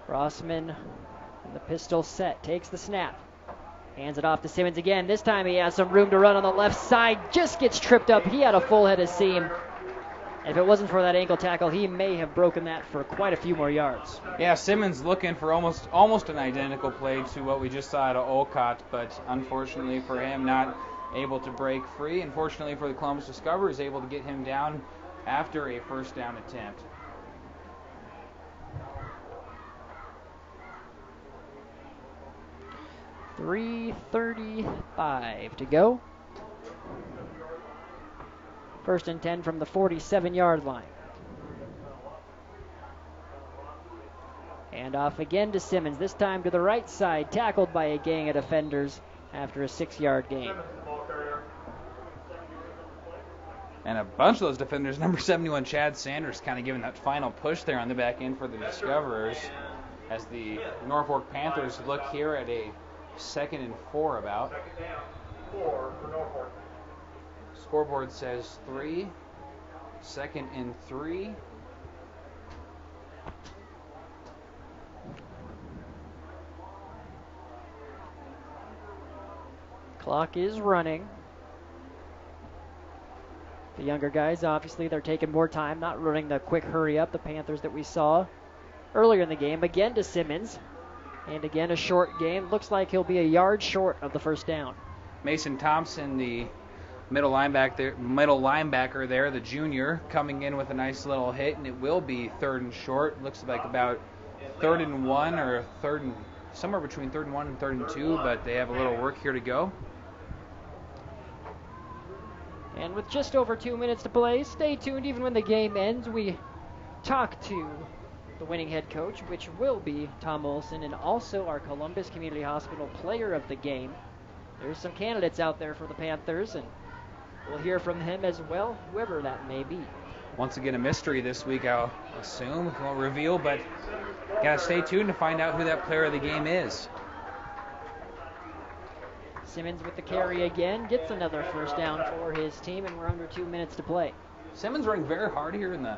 Rossman in the pistol set, takes the snap. Hands it off to Simmons again. This time he has some room to run on the left side. Just gets tripped up. He had a full head of steam. If it wasn't for that ankle tackle, he may have broken that for quite a few more yards. Yeah, Simmons looking for almost an identical play to what we just saw out of Olcott, but unfortunately for him, not able to break free. Unfortunately for the Columbus Discoverers, able to get him down after a first down attempt. .335 to go. First and 10 from the 47-yard line. And off again to Simmons, this time to the right side, tackled by a gang of defenders after a 6-yard gain. And a bunch of those defenders, number 71, Chad Sanders, kind of giving that final push there on the back end for the Discoverers as the Norfolk Panthers look here at a 2nd and 4 about. 2nd down, 4 for Norfolk. Scoreboard says 3. 2nd and 3. Clock is running. The younger guys, obviously, they're taking more time, not running the quick hurry up, the Panthers that we saw earlier in the game. Again to Simmons. And again, a short game. Looks like he'll be a yard short of the first down. Mason Thompson, the middle linebacker there, the junior, coming in with a nice little hit, and it will be 3rd and short. Looks like about 3rd and 1 or somewhere between 3rd and 1 and 3rd and 2, but they have a little work here to go. And with just over 2 minutes to play, stay tuned. Even when the game ends, we talk to the winning head coach, which will be Tom Olson, and also our Columbus Community Hospital Player of the Game. There's some candidates out there for the Panthers, and we'll hear from him as well, whoever that may be. Once again, a mystery this week, I'll assume. Won't reveal, but gotta stay tuned to find out who that player of the game is. Simmons with the carry again, gets another first down for his team, and we're under 2 minutes to play. Simmons running very hard here in the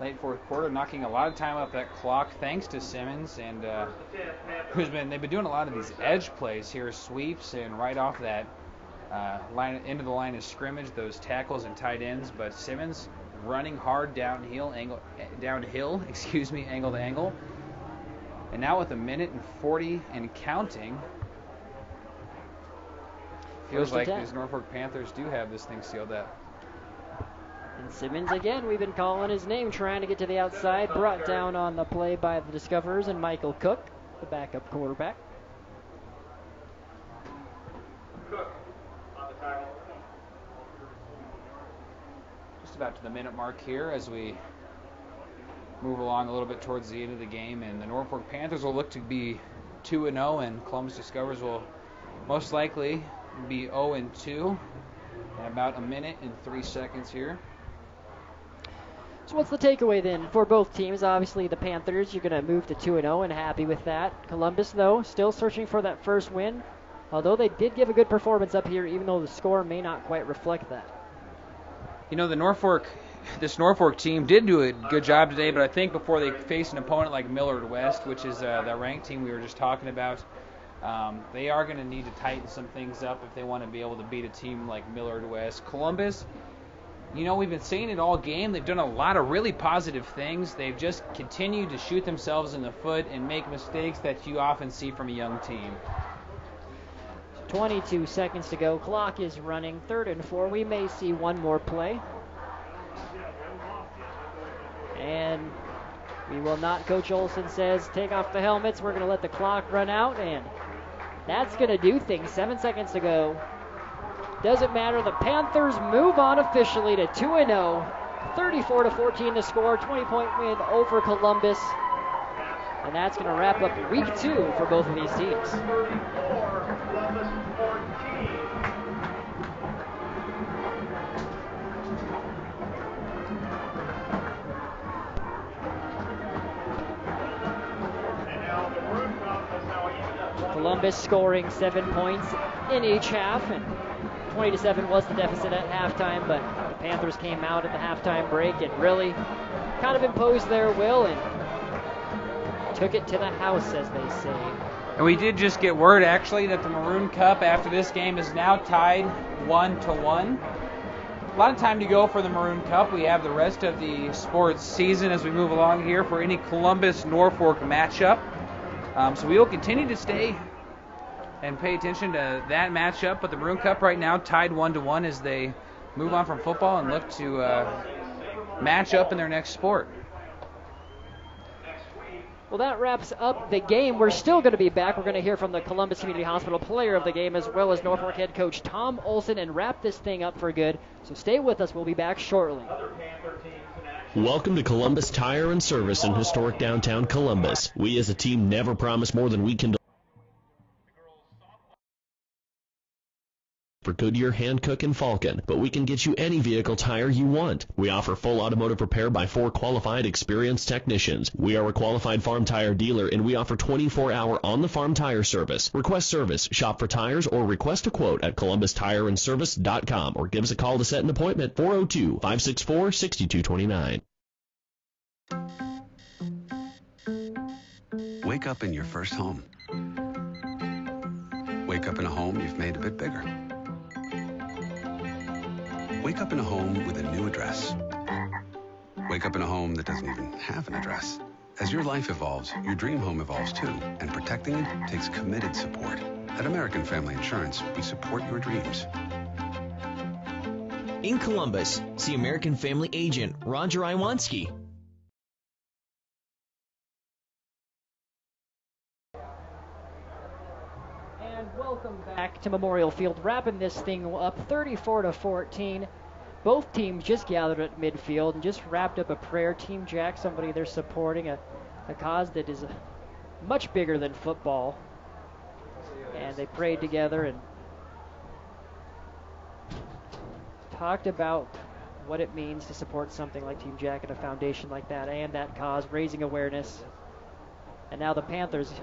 late fourth quarter, knocking a lot of time off that clock, thanks to Simmons, and they've been doing a lot of these edge plays here, sweeps, and right off that into the line of scrimmage, those tackles and tight ends. But Simmons running hard downhill, angle to angle. And now with 1:40 and counting, feels like these Norfolk Panthers do have this thing sealed up. And Simmons again, we've been calling his name, trying to get to the outside, brought down on the play by the Discoverers and Michael Cook, the backup quarterback. Just about to the minute mark here as we move along a little bit towards the end of the game, and the Norfolk Panthers will look to be 2-0, and Columbus Discoverers will most likely be 0-2 in about 1 minute and 3 seconds here. So what's the takeaway then for both teams? Obviously the Panthers, you're going to move to 2-0 and happy with that. Columbus, though, still searching for that first win, although they did give a good performance up here, even though the score may not quite reflect that. You know, this Norfolk team did do a good job today, but I think before they face an opponent like Millard West, which is that ranked team we were just talking about, they are going to need to tighten some things up if they want to be able to beat a team like Millard West. Columbus, you know, we've been saying it all game. They've done a lot of really positive things. They've just continued to shoot themselves in the foot and make mistakes that you often see from a young team. 22 seconds to go. Clock is running. 3rd and 4. We may see one more play. And we will not. Coach Olson says, take off the helmets. We're going to let the clock run out, and that's going to do things. 7 seconds to go. Doesn't matter. The Panthers move on officially to 2-0. 34-14 the score. 20-point win over Columbus. And that's going to wrap up week 2 for both of these teams. Columbus scoring 7 points in each half, and 20-7 was the deficit at halftime, but the Panthers came out at the halftime break and really kind of imposed their will and took it to the house, as they say. And we did just get word, actually, that the Maroon Cup after this game is now tied 1-1. A lot of time to go for the Maroon Cup. We have the rest of the sports season as we move along here for any Columbus-Norfolk matchup. So we will continue to stay and pay attention to that matchup. But the Maroon Cup right now tied 1-1 as they move on from football and look to match up in their next sport. Well, that wraps up the game. We're still going to be back. We're going to hear from the Columbus Community Hospital Player of the Game, as well as Norfolk head coach Tom Olson, and wrap this thing up for good. So stay with us. We'll be back shortly. Welcome to Columbus Tire and Service in historic downtown Columbus. We as a team never promise more than we can for Goodyear, Hankook, and Falcon, but we can get you any vehicle tire you want. We offer full automotive repair by 4 qualified, experienced technicians. We are a qualified farm tire dealer, and we offer 24-hour on-the-farm tire service. Request service, shop for tires, or request a quote at columbustireandservice.com, or give us a call to set an appointment, 402-564-6229. Wake up in your first home. Wake up in a home you've made a bit bigger. Wake up in a home with a new address. Wake up in a home that doesn't even have an address. As your life evolves, your dream home evolves too, and protecting it takes committed support. At American Family Insurance, we support your dreams. In Columbus, see American Family Agent Roger Iwanski. And welcome back to Memorial Field, wrapping this thing up 34-14. Both teams just gathered at midfield and just wrapped up a prayer. Team Jack, somebody they're supporting, a cause that is much bigger than football. And they prayed together and talked about what it means to support something like Team Jack and a foundation like that and that cause, raising awareness. And now the Panthers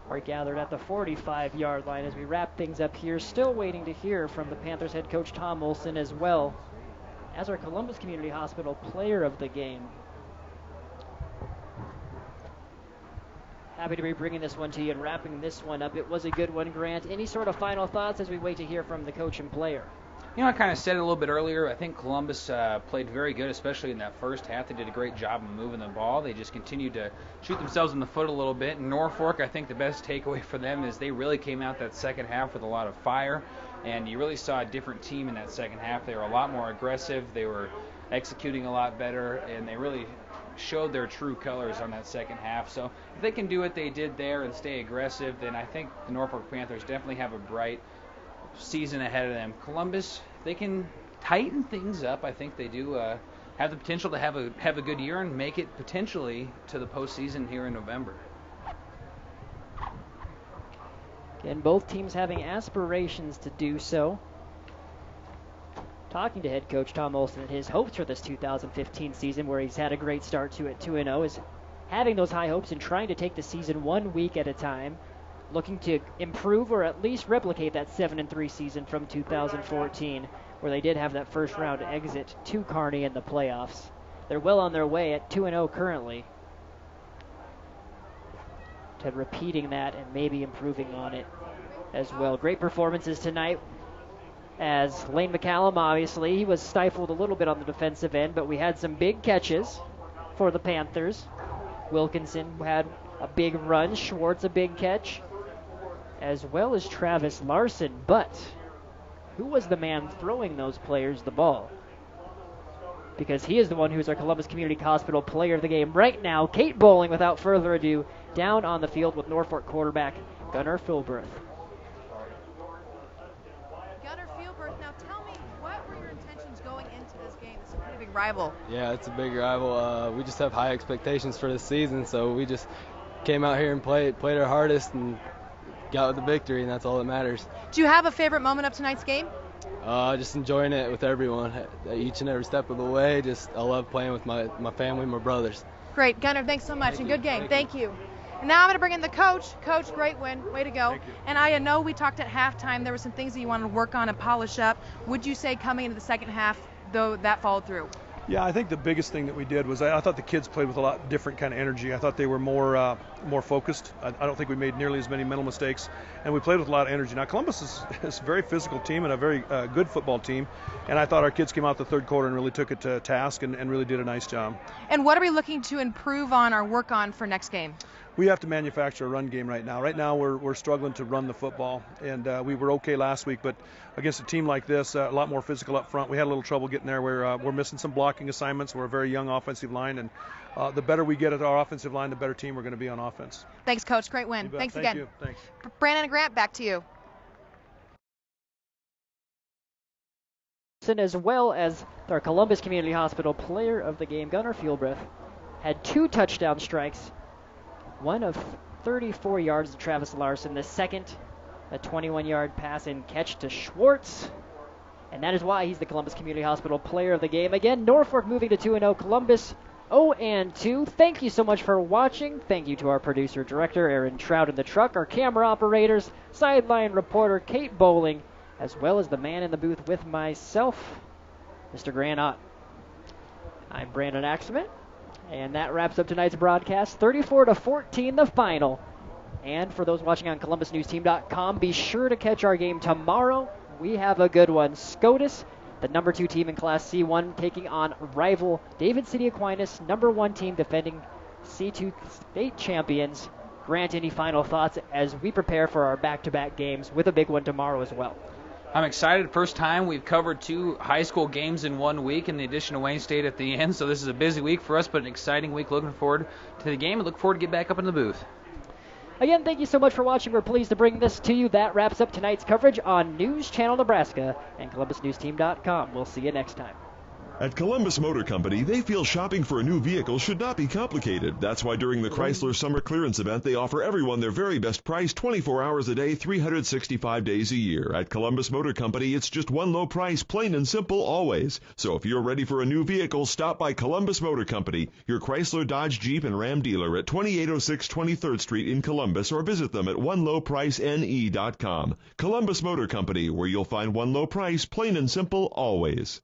are gathered at the 45-yard line as we wrap things up here. Still waiting to hear from the Panthers head coach Tom Olson as well as our Columbus Community Hospital player of the game. Happy to be bringing this one to you and wrapping this one up. It was a good one, Grant. Any sort of final thoughts as we wait to hear from the coach and player? You know, I kind of said it a little bit earlier. I think Columbus played very good, especially in that first half. They did a great job of moving the ball. They just continued to shoot themselves in the foot a little bit. And Norfolk, I think the best takeaway for them is they really came out that second half with a lot of fire. And you really saw a different team in that second half. They were a lot more aggressive. They were executing a lot better. And they really showed their true colors on that second half. So if they can do what they did there and stay aggressive, then I think the Norfolk Panthers definitely have a bright season ahead of them. Columbus, they can tighten things up. I think they do have the potential to have a good year and make it potentially to the postseason here in November. Again, both teams having aspirations to do so. Talking to head coach Tom Olson, his hopes for this 2015 season, where he's had a great start to it, 2-0, is having those high hopes and trying to take the season 1 week at a time, looking to improve or at least replicate that 7-3 season from 2014, where they did have that first round exit to Kearney in the playoffs. They're well on their way at 2-0 currently to repeating that and maybe improving on it as well. Great performances tonight, as Lane McCallum, obviously, he was stifled a little bit on the defensive end, but we had some big catches for the Panthers. Wilkinson had a big run, Schwartz a big catch, as well as Travis Larson. But who was the man throwing those players the ball? Because he is the one who's our Columbus Community Hospital player of the game right now. Kate Bowling, without further ado, down on the field with Norfolk quarterback Gunnar Filberth. Gunnar Filberth, now tell me, what were your intentions going into this game? It's a pretty big rival. Yeah, it's a big rival. We just have high expectations for this season, so we just came out here and played our hardest and got the victory, and that's all that matters. Do you have a favorite moment of tonight's game? Just enjoying it with everyone, each and every step of the way. I love playing with my family, my brothers. Great. Gunnar, thanks so much, and good game. Thank you. And now I'm going to bring in the coach. Coach, great win. Way to go. And I know we talked at halftime. There were some things that you wanted to work on and polish up. Would you say coming into the second half, though, that followed through? Yeah, I think the biggest thing that we did was I thought the kids played with a lot different kind of energy. I thought they were more focused. I don't think we made nearly as many mental mistakes, and we played with a lot of energy. Now, Columbus is a very physical team and a very good football team, and I thought our kids came out the third quarter and really took it to task and really did a nice job. And what are we looking to improve on or work on for next game? We have to manufacture a run game right now. Right now we're struggling to run the football, and we were okay last week, but against a team like this, a lot more physical up front, we had a little trouble getting there. We're missing some blocking assignments. We're a very young offensive line, and the better we get at our offensive line, the better team we're going to be on offense. Thanks, Coach. Great win. Thanks again. Thank you. Thanks. Brandon and Grant, back to you. As well as our Columbus Community Hospital player of the game, Gunnar Filberth, had 2 touchdown strikes. One of 34 yards to Travis Larson. The second, a 21-yard pass and catch to Schwartz. And that is why he's the Columbus Community Hospital player of the game. Again, Norfolk moving to 2-0. Columbus 0-2. Thank you so much for watching. Thank you to our producer-director, Aaron Trout in the truck, our camera operators, sideline reporter, Kate Bowling, as well as the man in the booth with myself, Mr. Grant Ott. I'm Brandon Axman. And that wraps up tonight's broadcast. 34-14, the final. And for those watching on ColumbusNewsTeam.com, be sure to catch our game tomorrow. We have a good one. SCOTUS, the number 2 team in Class C1, taking on rival David City Aquinas, number 1 team defending C2 state champions. Grant, any final thoughts as we prepare for our back-to-back games with a big one tomorrow as well? I'm excited. First time we've covered 2 high school games in 1 week, in the addition of Wayne State at the end. So this is a busy week for us, but an exciting week. Looking forward to the game and look forward to get back up in the booth. Again, thank you so much for watching. We're pleased to bring this to you. That wraps up tonight's coverage on News Channel Nebraska and ColumbusNewsTeam.com. We'll see you next time. At Columbus Motor Company, they feel shopping for a new vehicle should not be complicated. That's why during the Chrysler Summer Clearance Event, they offer everyone their very best price 24 hours a day, 365 days a year. At Columbus Motor Company, it's just one low price, plain and simple, always. So if you're ready for a new vehicle, stop by Columbus Motor Company, your Chrysler, Dodge, Jeep, and Ram dealer at 2806 23rd Street in Columbus, or visit them at onelowpricene.com. Columbus Motor Company, where you'll find one low price, plain and simple, always.